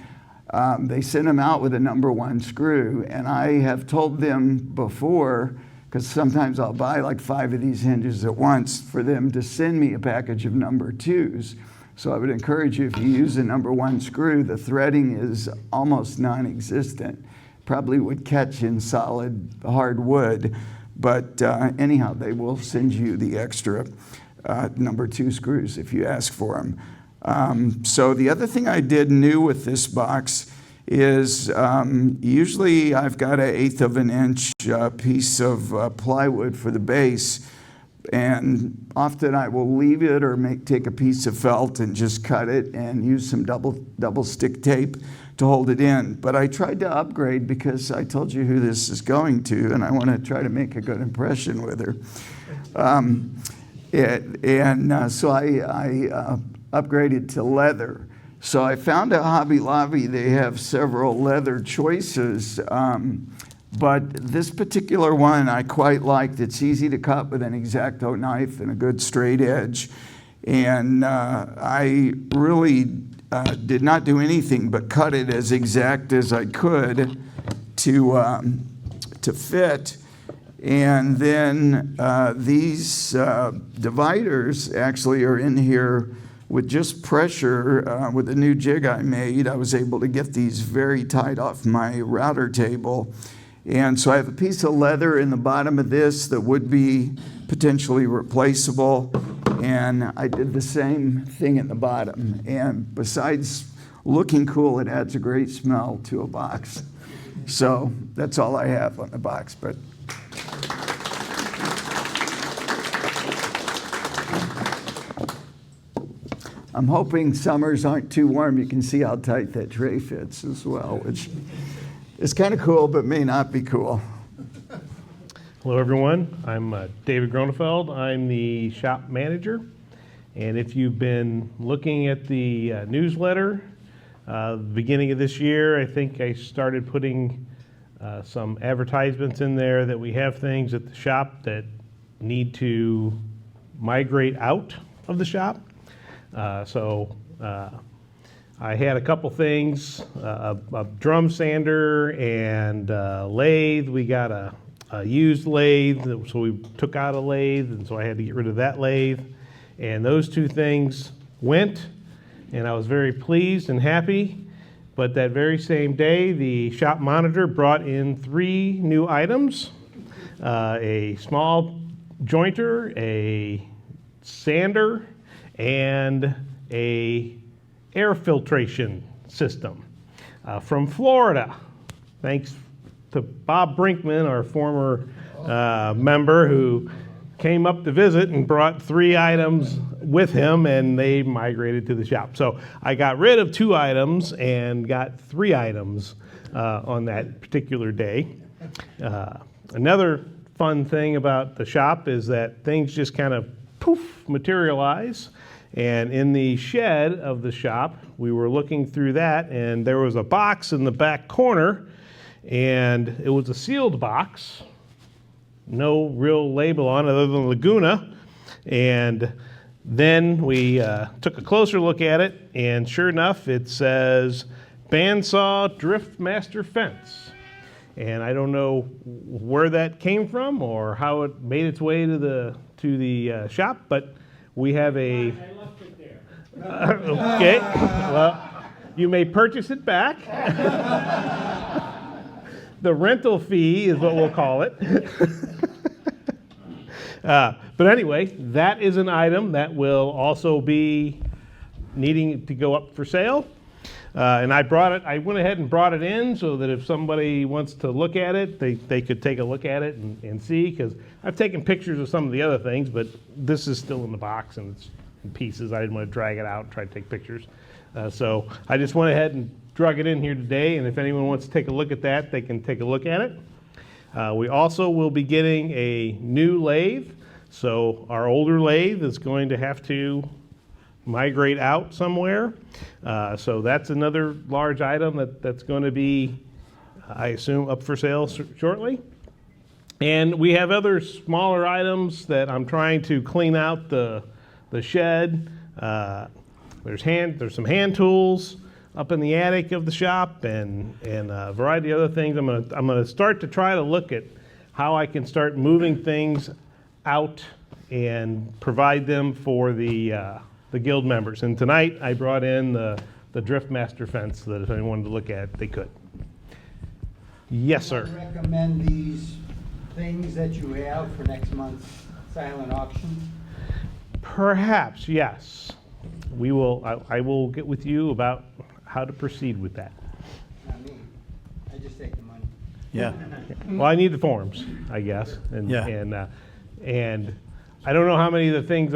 They send them out with a number 1 screw, and I have told them before, because sometimes I'll buy like 5 of these hinges at once, for them to send me a package of number 2s. So I would encourage you, if you use a number 1 screw, the threading is almost non-existent. Probably would catch in solid hard wood, but anyhow, they will send you the extra number 2 screws if you ask for them. So the other thing I did new with this box is usually I've got an 1/8 of an inch piece of plywood for the base, and often I will leave it or take a piece of felt and just cut it and use some double stick tape to hold it in. But I tried to upgrade because I told you who this is going to, and I want to try to make a good impression with her. So I upgraded to leather. So I found at Hobby Lobby they have several leather choices, but this particular one I quite liked. It's easy to cut with an X-Acto knife and a good straight edge. And I really did not do anything but cut it as exact as I could to fit. And then these dividers actually are in here with just pressure. With the new jig I made, I was able to get these very tight off my router table. And so I have a piece of leather in the bottom of this that would be potentially replaceable. And I did the same thing in the bottom. And besides looking cool, it adds a great smell to a box. So that's all I have on the box. But I'm hoping summers aren't too warm. You can see how tight that tray fits as well, which is kind of cool, but may not be cool. Hello, everyone. I'm David Gronefeld. I'm the shop manager. And if you've been looking at the newsletter, the beginning of this year, I think I started putting some advertisements in there that we have things at the shop that need to migrate out of the shop. I had a couple things, a drum sander and a lathe. We got a used lathe, so we took out a lathe, and so I had to get rid of that lathe. And those two things went, and I was very pleased and happy. But that very same day, the shop monitor brought in 3 new items, a small jointer, a sander, and a air filtration system from Florida. Thanks to Bob Brinkman, our former member, who came up to visit and brought 3 items with him, and they migrated to the shop. So I got rid of 2 items and got 3 items on that particular day. Another fun thing about the shop is that things just kind of poof, materialize. And in the shed of the shop, we were looking through that, and there was a box in the back corner, and it was a sealed box, no real label on it other than Laguna. And then we took a closer look at it, and sure enough, it says Bandsaw Driftmaster Fence. And I don't know where that came from or how it made its way to the shop, but we have a. I left it there. Okay, well, you may purchase it back. The rental fee is what we'll call it. But anyway, that is an item that will also be needing to go up for sale. And I went ahead and brought it in so that if somebody wants to look at it, they could take a look at it and see, because I've taken pictures of some of the other things, but this is still in the box and it's in pieces. I didn't want to drag it out and try to take pictures. So I just went ahead and drug it in here today, and if anyone wants to take a look at that, they can take a look at it. We also will be getting a new lathe. So our older lathe is going to have to migrate out somewhere. So that's another large item that's going to be, I assume, up for sale shortly. And we have other smaller items that I'm trying to clean out the shed. There's some hand tools up in the attic of the shop, and a variety of other things. I'm gonna start to try to look at how I can start moving things out and provide them for the guild members. And tonight I brought in the Driftmaster fence so that if anyone wanted to look at it, they could. Yes, sir. I recommend these things that you have for next month's silent auction. Perhaps, yes. I will get with you about how to proceed with that. Not me. I just take the money. Yeah. Well, I need the forms, I guess, and Yeah. and I don't know how many of the things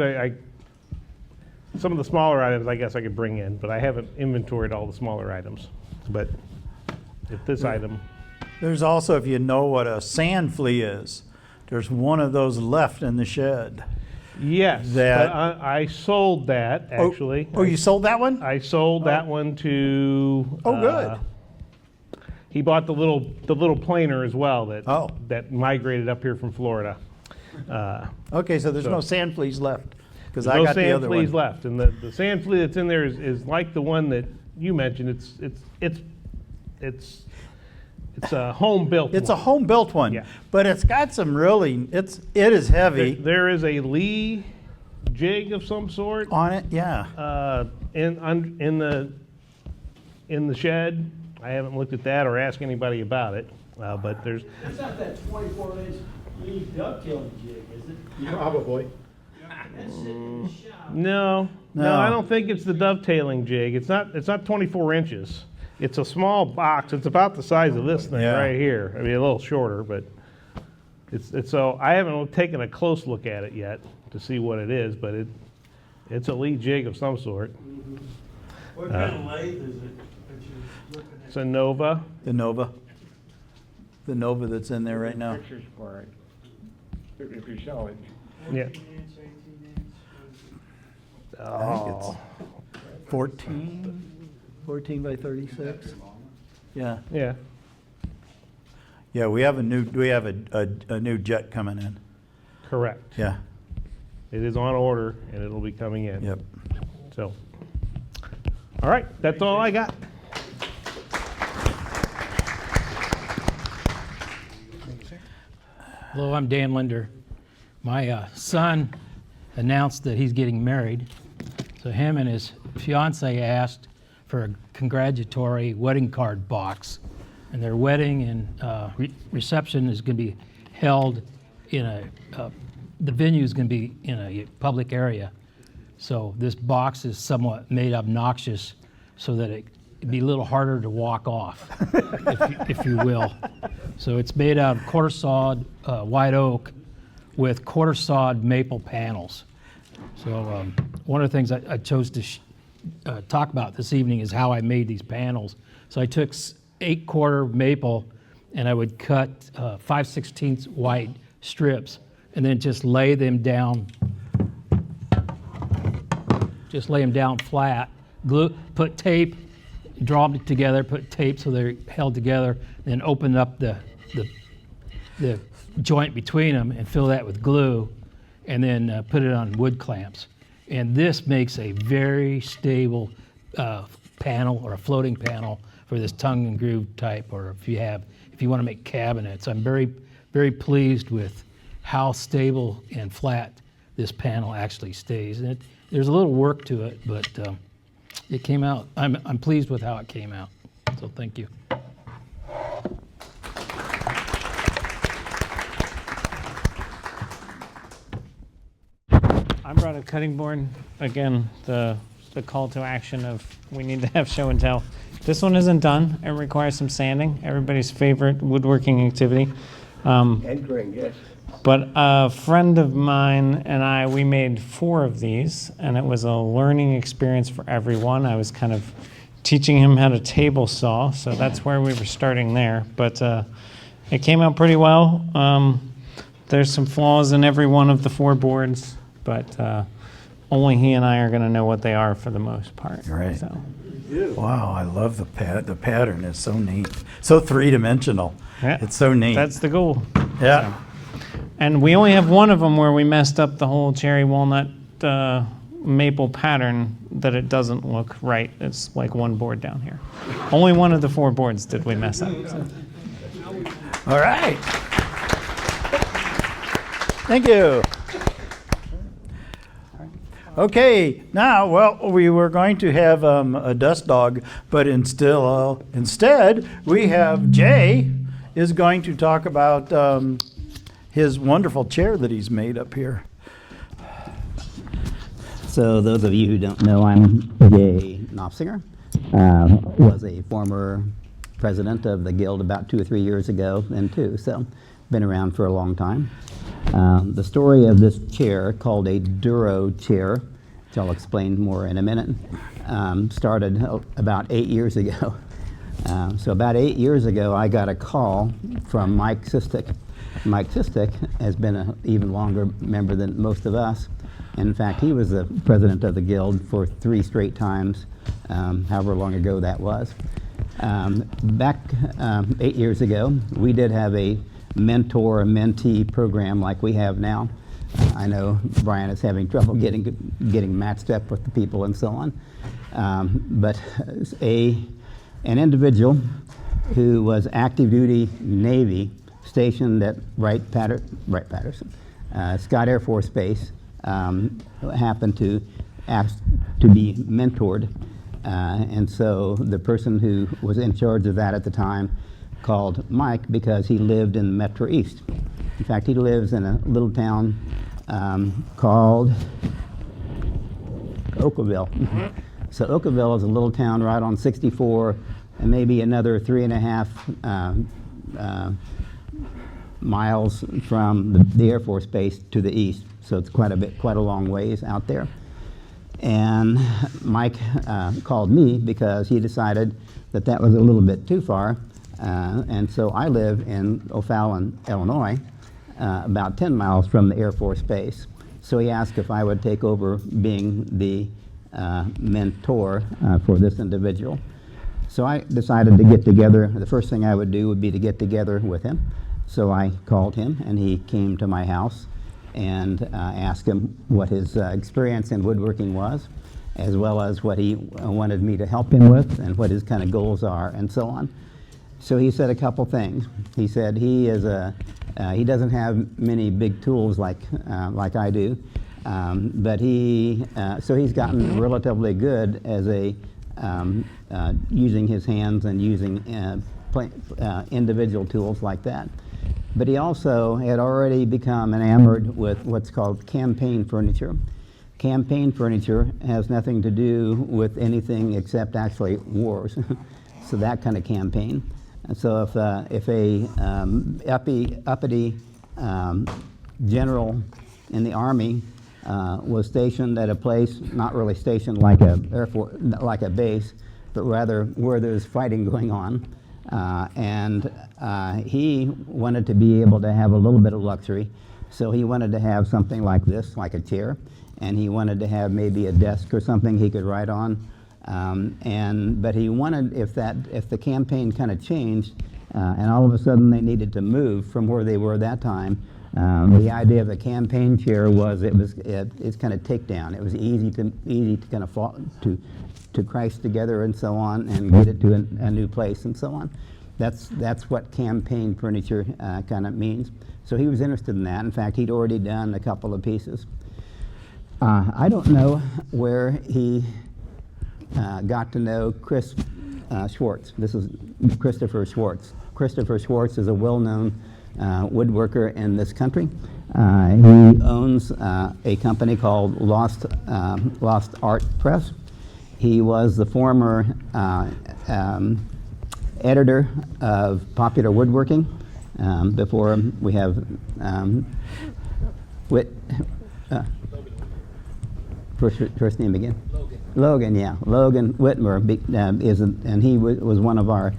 some of the smaller items I guess I could bring in, but I haven't inventoried all the smaller items. But if this item, There's also, if you know what a sand flea is, there's one of those left in the shed. yes, That- but I sold that actually. Oh, you sold that one? I sold that one to. Oh, good. He bought the little planer as well that migrated up here from Florida. Okay, so there's So- no sand fleas left. Because There's I no got the sand other fleas one. left, and the sand flea that's in there is like the one that you mentioned. It's a home built. It's a home built one, Yeah. but it's got some really, it is heavy There is a Lee jig of some sort on it, yeah. in the shed. I haven't looked at that or asked anybody about it, but there's. It's not that 24-inch lead dovetail jig, is it? Probably. That's sitting in the shop. No, No. I don't think it's the dovetailing jig. It's not 24 inches. It's a small box. It's about the size of this thing Yeah. right here. I mean, a little shorter, but it's so I haven't taken a close look at it yet to see what it is, but it's a lead jig of some sort. What kind of lathe is it that you're looking at? It's a Nova. The Nova. The Nova that's in there right now. Pictures for it, if you show it. Yeah. 14 inch, 18 inch? I think it's 14 by 36. Yeah. Yeah. Yeah, we have a new jet coming in. Correct. Yeah. It is on order and it'll be coming in. Yep. So, all right, that's all I got. Hello, I'm Dan Linder. My son announced that he's getting married, so him and his fiance asked for a congratulatory wedding card box, and their wedding and reception is going to be held in the venue is going to be in a public area. So this box is somewhat made obnoxious so that it'd be a little harder to walk off, if you will. So it's made out of quarter sawed white oak with quarter sawed maple panels. So one of the things I chose to talk about this evening is how I made these panels. So I took 8-quarter maple and I would cut 5/16 white strips and then just lay them down flat, glue, put tape, draw them together, put tape so they're held together, then open up the joint between them and fill that with glue, and then put it on wood clamps. And this makes a very stable panel or a floating panel for this tongue and groove type, or if you want to make cabinets. I'm very, very pleased with how stable and flat this panel actually stays. And there's a little work to it, but it came out. I'm pleased with how it came out. So thank you. I brought a cutting board. Again, the call to action of we need to have show and tell. This one isn't done. It requires some sanding. Everybody's favorite woodworking activity. And Greg, yes. But a friend of mine and we made 4 of these, and it was a learning experience for everyone. I was kind of teaching him how to table saw, so that's where we were starting there. But it came out pretty well. There's some flaws in every one of the 4 boards, but only he and I are going to know what they are for the most part. Right. So. Wow, I love the pattern is so neat. So three-dimensional. Yeah, it's so neat. That's the goal. Yeah. So. And we only have one of them where we messed up the whole cherry walnut maple pattern, that it doesn't look right. It's like one board down here. Only one of the 4 boards did we mess up. So. All right. Thank you. Okay, now, well, we were going to have a dust dog, but instead, we have Jay is going to talk about his wonderful chair that he's made up here. So those of you who don't know, I'm Jay Noffsinger. Was a former president of the Guild about 2 or 3 years ago, then too, so been around for a long time. The story of this chair, called a Douro chair, which I'll explain more in a minute, started about 8 years ago. So about 8 years ago, I got a call from Mike Sistick. Mike Sistick has been an even longer member than most of us. In fact, he was the president of the Guild for 3 straight times, however long ago that was. Back 8 years ago, we did have a mentor-mentee program like we have now. I know Brian is having trouble getting matched up with the people and so on. But an individual who was active duty Navy stationed at Wright-Patterson, Scott Air Force Base, happened to ask to be mentored. And so the person who was in charge of that at the time called Mike because he lived in Metro East. In fact, he lives in a little town called Oakville. So Oakville is a little town right on 64 and maybe another 3.5 miles from the Air Force Base to the east. So it's quite a long ways out there. And Mike called me because he decided that that was a little bit too far. And so I live in O'Fallon, Illinois, about 10 miles from the Air Force Base. So he asked if I would take over being the mentor for this individual. So I decided to get together. The first thing I would do would be to get together with him. So I called him, and he came to my house and asked him what his experience in woodworking was, as well as what he wanted me to help him with and what his kind of goals are and so on. So he said a couple things. He said he doesn't have many big tools like I do, but so he's gotten relatively good as using his hands and using individual tools like that. But he also had already become enamored with what's called campaign furniture. Campaign furniture has nothing to do with anything except actually wars. So that kind of campaign. And so if a uppity general in the Army was stationed at a place, not really stationed like a base, but rather where there's fighting going on, and he wanted to be able to have a little bit of luxury, so he wanted to have something like this, like a chair, and he wanted to have maybe a desk or something he could write on. But he wanted, if the campaign kind of changed, and all of a sudden they needed to move from where they were at that time, the idea of a campaign chair was it's kind of takedown. It was easy to kind of fall to Christ together and so on, and get it to a new place and so on. That's what campaign furniture kind of means. So he was interested in that. In fact, he'd already done a couple of pieces. I don't know where he got to know Chris Schwartz. This is Christopher Schwartz. Christopher Schwartz is a well-known woodworker in this country. He owns a company called Lost Art Press. He was the former editor of Popular Woodworking. Before him, we have first name again? Logan, yeah. Logan Whitmer and he was one of our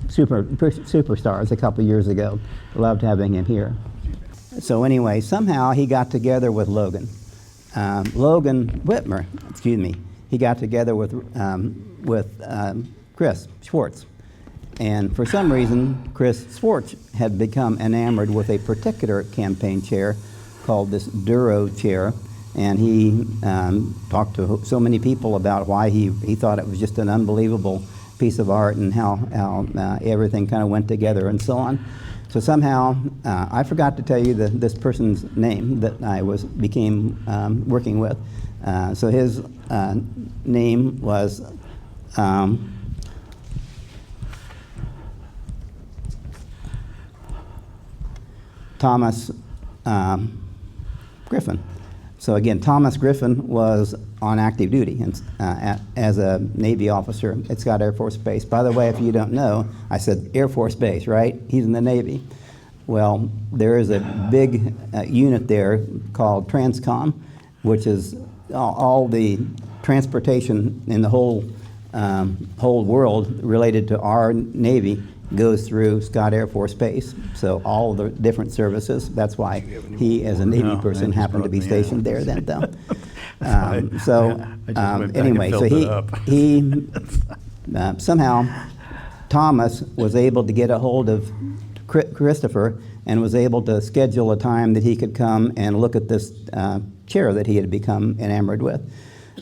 superstars a couple years ago. Loved having him here. So anyway, somehow he got together with Logan Whitmer. Excuse me. He got together with Chris Schwartz. And for some reason, Chris Schwartz had become enamored with a particular campaign chair called this Douro chair. And he talked to so many people about why he thought it was just an unbelievable piece of art and how everything kind of went together and so on. So somehow, I forgot to tell you this person's name that I became working with. So his name was Thomas Griffin. So again, Thomas Griffin was on active duty and, as a Navy officer at Scott Air Force Base. By the way, if you don't know, I said Air Force Base, right? He's in the Navy. Well, there is a big unit there called Transcom, which is all the transportation in the whole world related to our Navy goes through Scott Air Force Base. So all the different services, that's why he, as a Navy person, happened to be stationed there then, though. Anyway, so he somehow, Thomas was able to get a hold of Christopher and was able to schedule a time that he could come and look at this chair that he had become enamored with.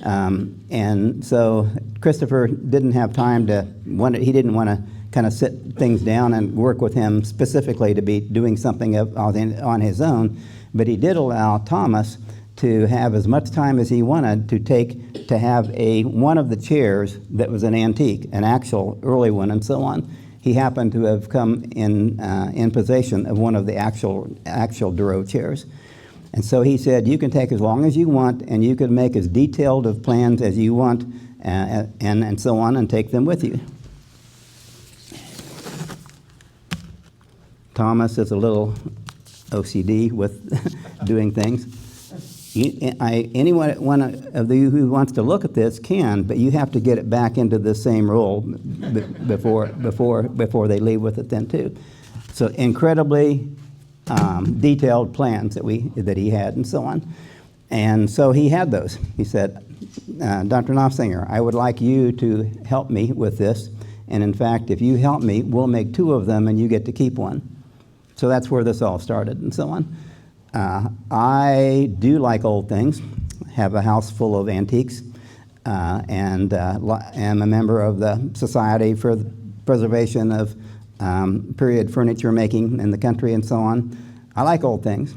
And so Christopher didn't have time to, he didn't want to kind of sit things down and work with him specifically to be doing something on his own, but he did allow Thomas to have as much time as he wanted to have one of the chairs that was an antique, an actual early one and so on. He happened to have come in possession of one of the actual Douro chairs. And so he said, you can take as long as you want, and you can make as detailed of plans as you want, and so on, and take them with you. Thomas is a little OCD with doing things. Anyone of you who wants to look at this can, but you have to get it back into the same role before they leave with it then too. So incredibly detailed plans that he had and so on. And so he had those. He said, Dr. Noffsinger, I would like you to help me with this. And in fact, if you help me, we'll make 2 of them and you get to keep one. So that's where this all started and so on. I do like old things, have a house full of antiques, and am a member of the Society for the Preservation of Period Furniture Making in the country and so on. I like old things.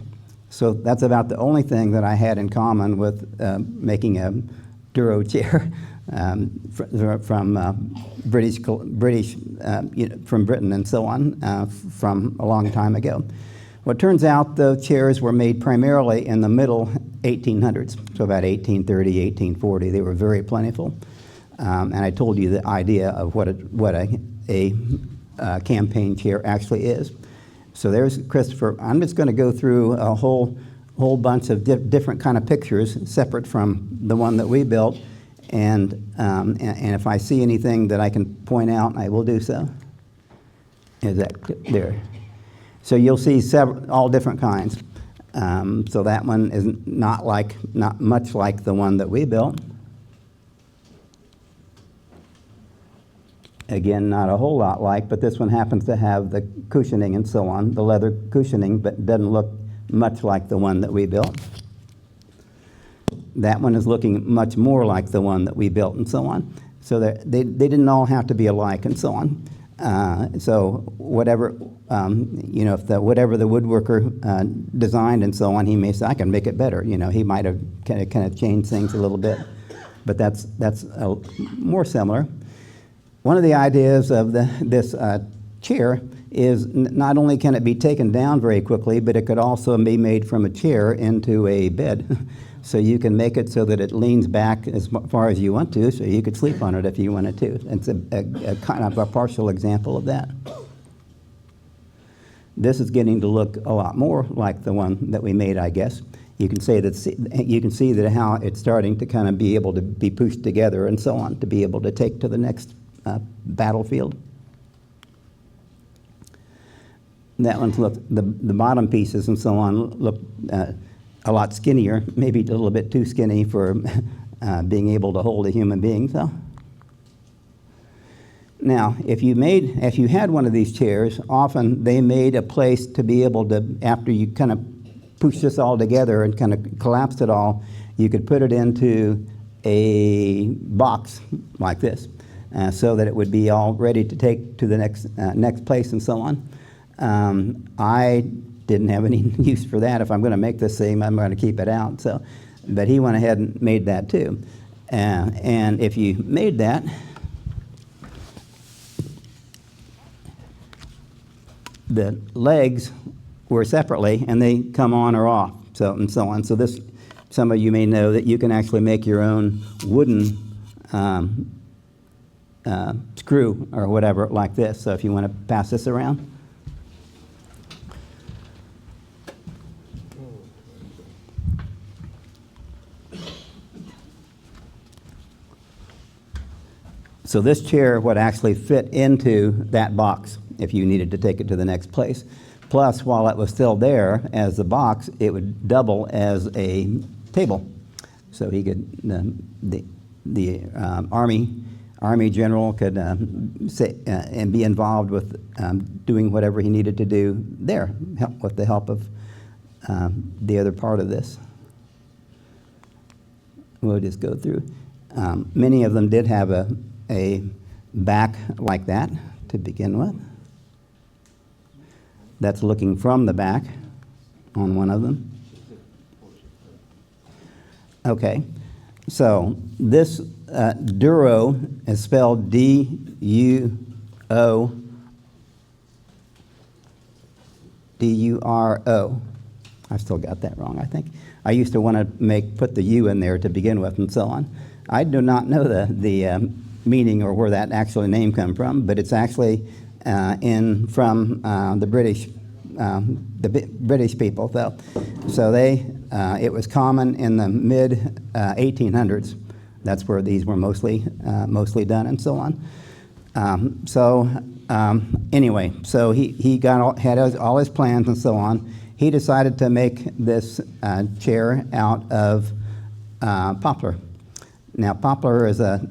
So that's about the only thing that I had in common with making a Douro chair from from Britain and so on from a long time ago. Well, it turns out the chairs were made primarily in the middle 1800s, so about 1830, 1840. They were very plentiful. And I told you the idea of what a campaign chair actually is. So there's Christopher. I'm just going to go through a whole bunch of different kind of pictures separate from the one that we built. And if I see anything that I can point out, I will do so. Is that there? So you'll see all different kinds. So that one is not much like the one that we built. Again, not a whole lot like, but this one happens to have the cushioning and so on, the leather cushioning, but doesn't look much like the one that we built. That one is looking much more like the one that we built and so on. So they didn't all have to be alike and so on. So whatever, whatever the woodworker designed and so on, he may say, I can make it better. He might have kind of changed things a little bit, but that's more similar. One of the ideas of this chair is not only can it be taken down very quickly, but it could also be made from a chair into a bed. So you can make it so that it leans back as far as you want to, so you could sleep on it if you wanted to. It's a kind of a partial example of that. This is getting to look a lot more like the one that we made, I guess. You can see that how it's starting to kind of be able to be pushed together and so on to be able to take to the next battlefield. That one's the bottom pieces and so on look a lot skinnier, maybe a little bit too skinny for being able to hold a human being. So now, if you had one of these chairs, often they made a place to be able to, after you kind of push this all together and kind of collapsed it all, you could put it into a box like this, so that it would be all ready to take to the next place and so on. I didn't have any use for that. If I'm going to make this thing, I'm going to keep it out. So, but he went ahead and made that too. And if you made that, the legs or separately, and they come on or off, so and so on. So this, some of you may know that you can actually make your own wooden screw or whatever like this. So if you want to pass this around. So this chair would actually fit into that box if you needed to take it to the next place. Plus, while it was still there as the box, it would double as a table. So he could, the Army general could say, and be involved with doing whatever he needed to do there, with the help of the other part of this. We'll just go through. Many of them did have a back like that to begin with. That's looking from the back on one of them. Okay, so this Douro is spelled D-U-O, D-U-R-O. I still got that wrong, I think. I used to want to put the U in there to begin with and so on. I do not know the meaning or where that actual name come from, but it's actually from the British people, though. So it was common in the mid 1800s. That's where these were mostly done and so on. Anyway, so he had all his plans and so on. He decided to make this chair out of poplar. Now, poplar is a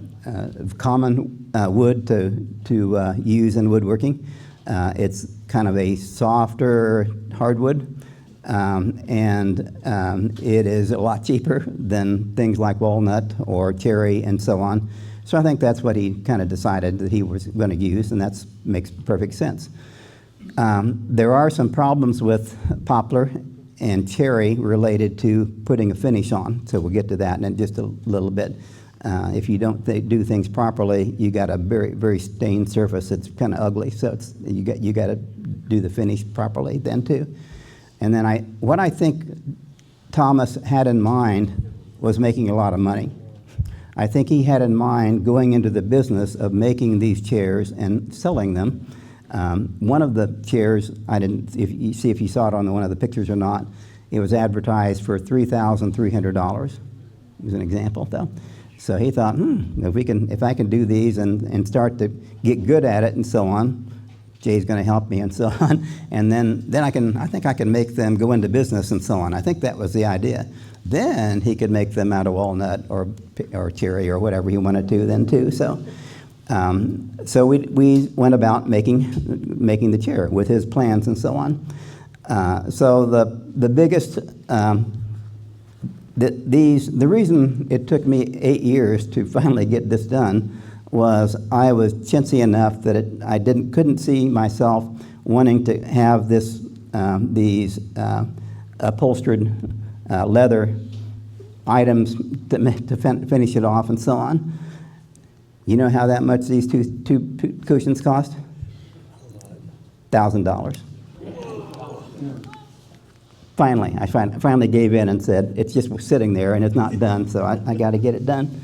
common wood to use in woodworking. It's kind of a softer hardwood, and it is a lot cheaper than things like walnut or cherry and so on. So I think that's what he kind of decided that he was going to use, and that makes perfect sense. There are some problems with poplar and cherry related to putting a finish on, so we'll get to that in just a little bit. If you don't do things properly, you got a very, very stained surface. It's kind of ugly, so you got to do the finish properly then too. And then what I think Thomas had in mind was making a lot of money. I think he had in mind going into the business of making these chairs and selling them. One of the chairs, I didn't if you saw it on one of the pictures or not. It was advertised for $3,300. It was an example, though. So he thought, if I can do these and start to get good at it and so on, Jay's going to help me and so on, and then I think I can make them go into business and so on. I think that was the idea. Then he could make them out of walnut or cherry or whatever he wanted to then too. So we went about making the chair with his plans and so on. So the biggest. The reason it took me 8 years to finally get this done was I was chintzy enough that I couldn't see myself wanting to have these upholstered leather items to finish it off and so on. You know how that much these two cushions cost? $1,000. Finally, I finally gave in and said, it's just sitting there and it's not done, so I got to get it done.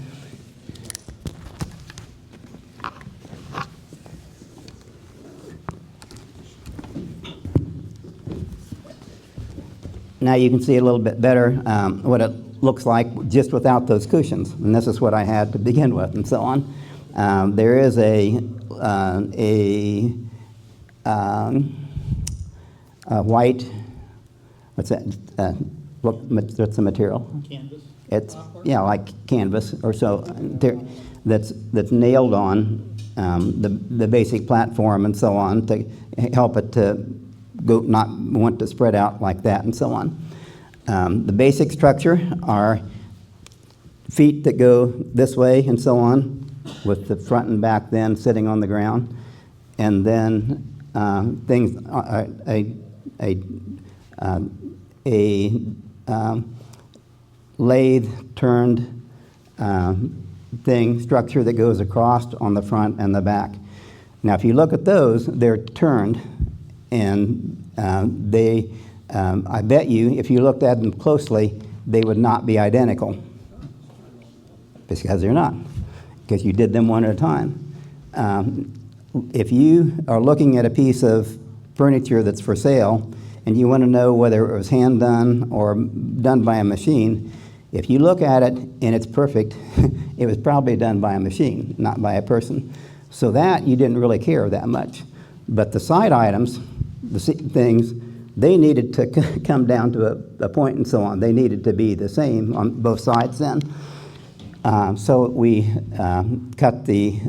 Now you can see a little bit better what it looks like just without those cushions, and this is what I had to begin with and so on. There is a white, what's that? What's the material? Canvas? It's like canvas or so. That's nailed on the basic platform and so on to help it to not want to spread out like that and so on. The basic structure are feet that go this way and so on, with the front and back then sitting on the ground, and then things a lathe turned structure that goes across on the front and the back. Now, if you look at those, they're turned, and I bet you, if you looked at them closely, they would not be identical. Because they're not, because you did them one at a time. If you are looking at a piece of furniture that's for sale, and you want to know whether it was hand done or done by a machine, if you look at it and it's perfect, it was probably done by a machine, not by a person. So that you didn't really care that much. But the side items, things, they needed to come down to a point and so on. They needed to be the same on both sides then. So we cut the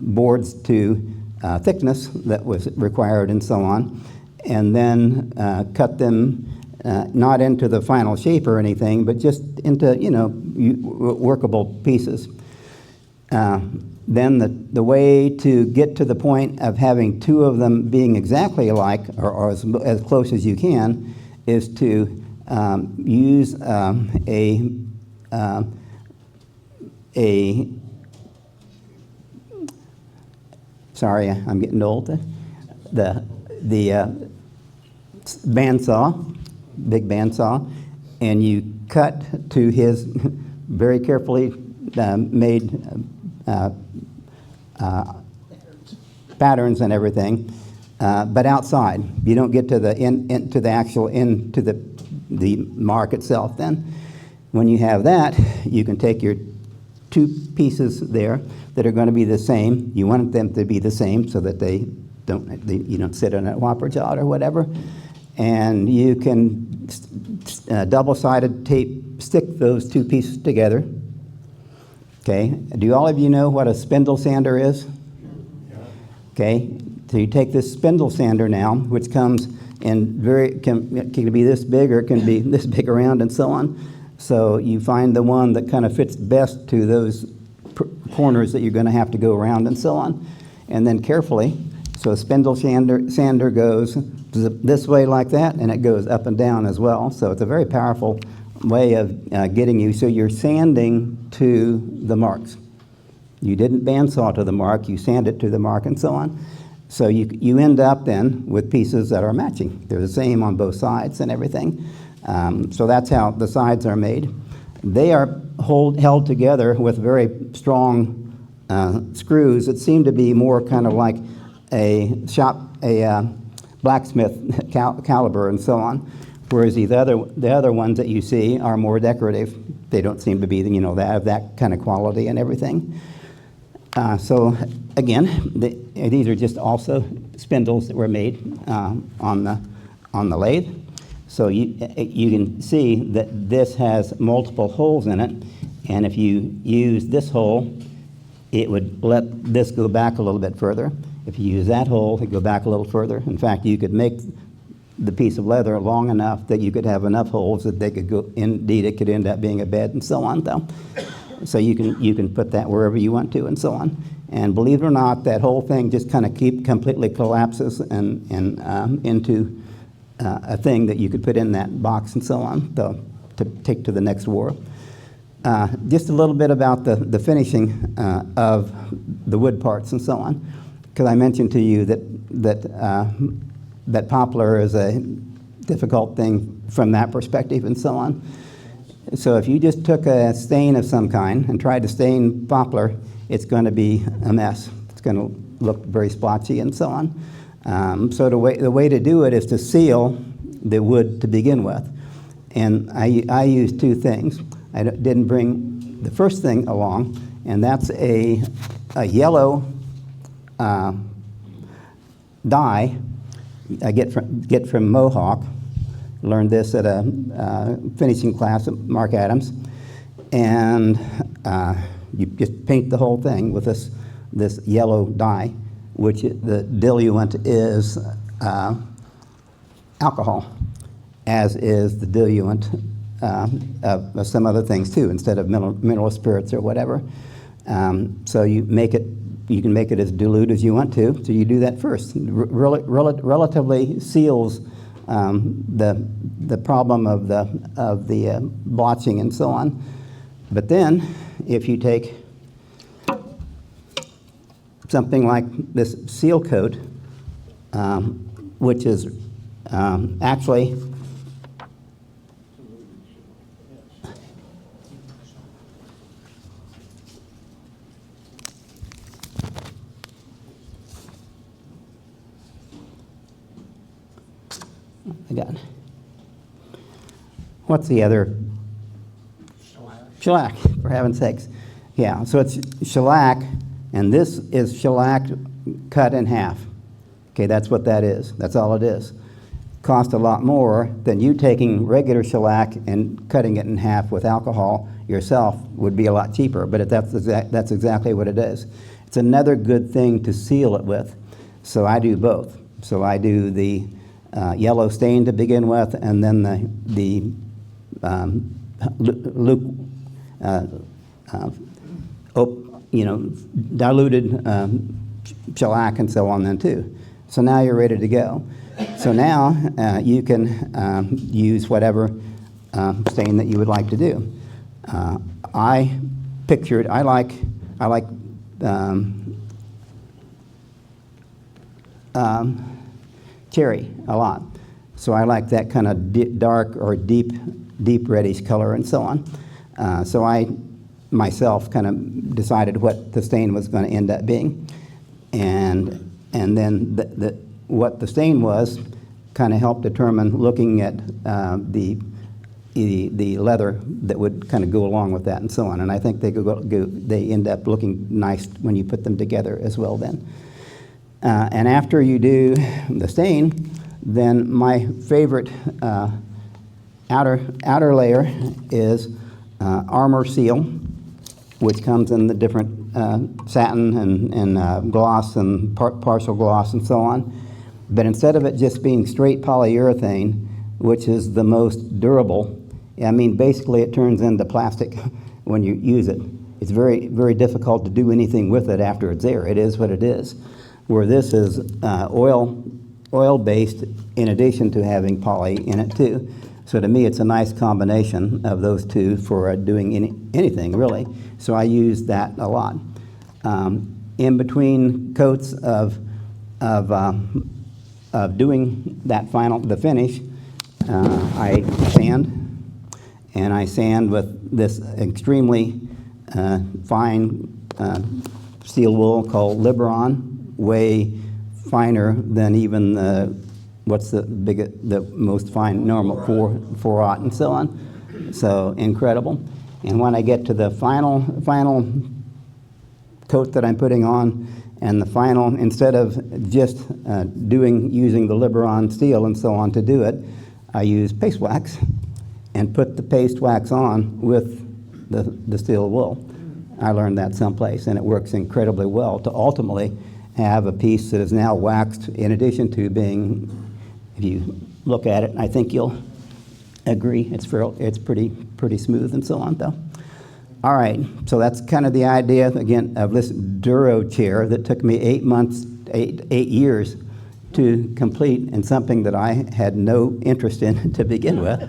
boards to thickness that was required and so on, and then cut them not into the final shape or anything, but just into, workable pieces. Then the way to get to the point of having two of them being exactly alike, or as close as you can, is to use sorry, I'm getting old. The bandsaw, big bandsaw, and you cut to his very carefully made patterns and everything, but outside. You don't get to the actual end to the mark itself. Then, when you have that, you can take your two pieces there that are going to be the same. You want them to be the same so that you don't sit on a whopper jaw or whatever. And you can double-sided tape stick those two pieces together. Okay. Do all of you know what a spindle sander is? Okay. So you take this spindle sander now, which comes in can be this big or it can be this big around and so on. So you find the one that kind of fits best to those corners that you're going to have to go around and so on. And then carefully, so a spindle sander goes this way like that, and it goes up and down as well. So it's a very powerful way of getting you. So you're sanding to the marks. You didn't bandsaw to the mark, you sand it to the mark and so on. So you end up then with pieces that are matching. They're the same on both sides and everything. So that's how the sides are made. They are held together with very strong screws that seem to be more kind of like a blacksmith caliber and so on. Whereas the other ones that you see are more decorative. They don't seem to be, that kind of quality and everything. So again, these are just also spindles that were made on the lathe. So you can see that this has multiple holes in it, and if you use this hole, it would let this go back a little bit further. If you use that hole, it would go back a little further. In fact, you could make the piece of leather long enough that you could have enough holes that they could go, indeed it could end up being a bed and so on though. So you can put that wherever you want to and so on. And believe it or not, that whole thing just kind of completely collapses and into a thing that you could put in that box and so on to take to the next war. Just a little bit about the finishing of the wood parts and so on, because I mentioned to you that poplar is a difficult thing from that perspective and so on. So if you just took a stain of some kind and tried to stain poplar, it's going to be a mess. It's going to look very splotchy and so on. So the way to do it is to seal the wood to begin with. And I used two things. I didn't bring the first thing along, and that's a yellow dye I get from Mohawk. Learned this at a finishing class at Mark Adams. And you just paint the whole thing with this yellow dye, which the diluent is alcohol, as is the diluent of some other things too, instead of mineral spirits or whatever. So you can make it as dilute as you want to. So you do that first. Relatively seals the problem of the blotching and so on. But then, if you take something like this seal coat, which is actually again. What's the other? Shellac, for heaven's sakes. Yeah, so it's shellac, and this is shellac cut in half. Okay, that's what that is. That's all it is. Cost a lot more than you taking regular shellac and cutting it in half with alcohol yourself would be a lot cheaper, but that's exactly what it is. It's another good thing to seal it with. So I do both. So I do the yellow stain to begin with, and then the diluted shellac and so on then too. So now you're ready to go. So now you can use whatever stain that you would like to do. I like cherry a lot. So I like that kind of dark or deep reddish color and so on. So I myself kind of decided what the stain was going to end up being. And then what the stain was kind of helped determine, looking at the leather that would kind of go along with that and so on. And I think they end up looking nice when you put them together as well then. And after you do the stain, then my favorite outer layer is Armor Seal, which comes in the different satin and gloss and partial gloss and so on. But instead of it just being straight polyurethane, which is the most durable, I mean, basically it turns into plastic when you use it. It's very, very difficult to do anything with it after it's there. It is what it is. Where this is oil-based in addition to having poly in it too. So to me, it's a nice combination of those two for doing anything really. So I use that a lot. In between coats of doing the finish, I sand, and I sand with this extremely fine steel wool called Liberon, way finer than even the most fine normal 4/0 and so on. So incredible. And when I get to the final coat that I'm putting on, and the final, instead of just using the Liberon steel and so on to do it, I use paste wax and put the paste wax on with the steel wool. I learned that someplace, and it works incredibly well to ultimately have a piece that is now waxed, in addition to being, if you look at it, I think you'll agree, it's pretty smooth and so on though. All right, so that's kind of the idea, again, of this Douro chair that took me 8 years to complete, and something that I had no interest in to begin with,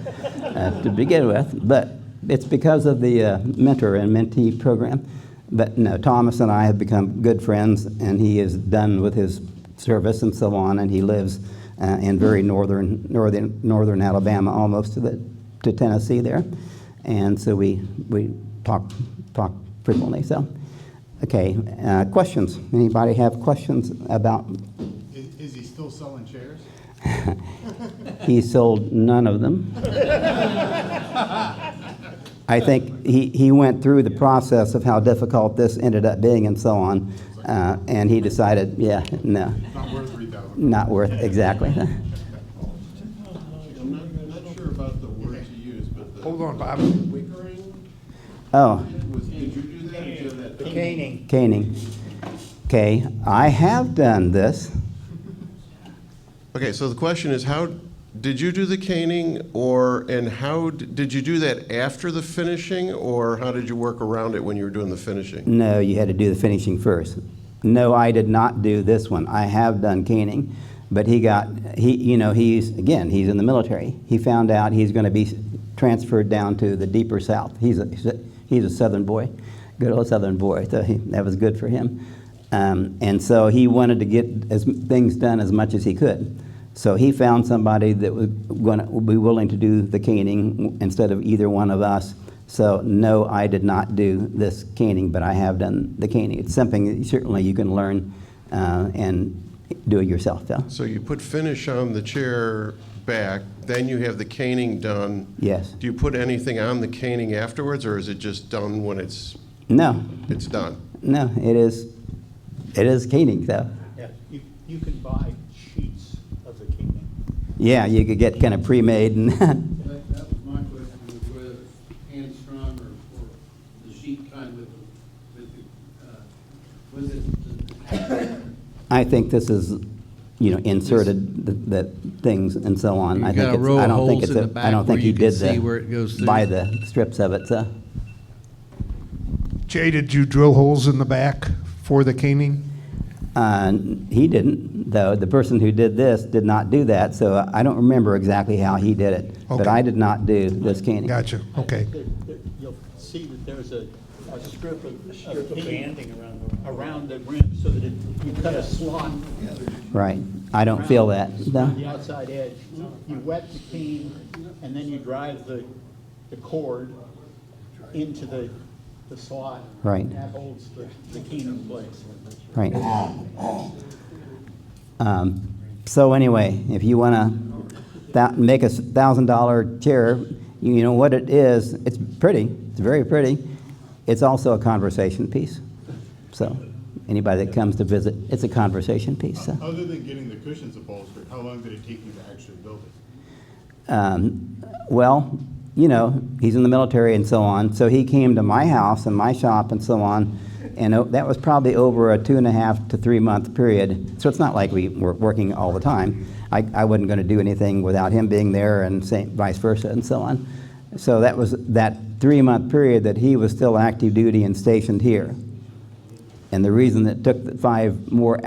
but it's because of the mentor and mentee program. But no, Thomas and I have become good friends, and he is done with his service and so on, and he lives in very northern Alabama, almost to Tennessee there, and so we talk frequently. So, okay, questions? Anybody have questions about? Is he still selling chairs? He sold none of them. I think he went through the process of how difficult this ended up being and so on, and he decided, yeah, no. Not worth $3,000. Not worth, exactly. I'm not sure about the word to use, but the... Hold on, Bob. Wickering? Oh. Did you do that? Did you have that? The caning. Caning. Okay, I have done this. Okay, so the question is, how did you do the caning, and how did you do that after the finishing, or how did you work around it when you were doing the finishing? No, you had to do the finishing first. No, I did not do this one. I have done caning, but he's in the military. He found out he's going to be transferred down to the deeper south. He's a Southern boy, good old Southern boy. So that was good for him. And so he wanted to get things done as much as he could. So he found somebody that would be willing to do the caning instead of either one of us. So no, I did not do this caning, but I have done the caning. It's something that certainly you can learn and do it yourself. Yeah. So you put finish on the chair back, then you have the caning done. Yes. Do you put anything on the caning afterwards, or is it just done when it's No. it's done? No, it is caning though. Yeah, you can buy sheets of the caning. Yeah, you could get kind of pre-made and That was my question, was whether it's hand-strung or the sheet kind with I think this is, inserted the things and so on. You I got think a row I of don't think holes it's in the back I don't where think you he can did see where it goes through. buy the strips of it. So. Jay, did you drill holes in the back for the caning? He didn't, though. The person who did this did not do that, so I don't remember exactly how he did it. But Okay. I did not do this caning. Gotcha. Okay. You'll see that there's a strip of banding around the rim so that you cut a slot. Right. I don't feel that. No. On the outside edge. You wet the cane and then you drive the cord into the slot. Right. And that holds the cane in place. Right. So anyway, if you want to make a $1,000 chair, you know what it is. It's pretty. It's very pretty. It's also a conversation piece. So anybody that comes to visit, it's a conversation piece. So. Other than getting the cushions upholstered, how long did it take you to actually build it? Well, he's in the military and so on. So he came to my house and my shop and so on. And that was probably over a 2.5 to 3 month period. So it's not like we were working all the time. I wasn't going to do anything without him being there and vice versa and so on. So that was that 3 month period that he was still active duty and stationed here. And the reason it took 5 more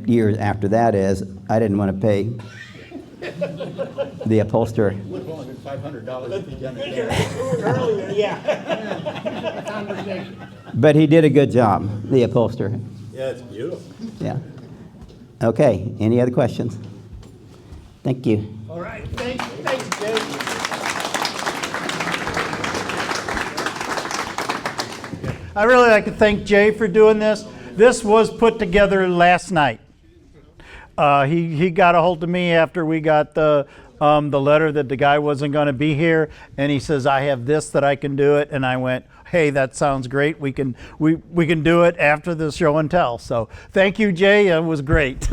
years after that is I didn't want to pay the upholsterer. It would have only been $500 if you'd done it earlier, yeah. Conversation. But he did a good job, the upholsterer. Yeah, it's beautiful. Yeah. Okay, any other questions? Thank you. All right, thanks, Jay. I really like to thank Jay for doing this. This was put together last night. He got a hold of me after we got the letter that the guy wasn't going to be here, and he says, I have this that I can do it. And I went, hey, that sounds great. We can do it after the show and tell. So thank you, Jay. It was great.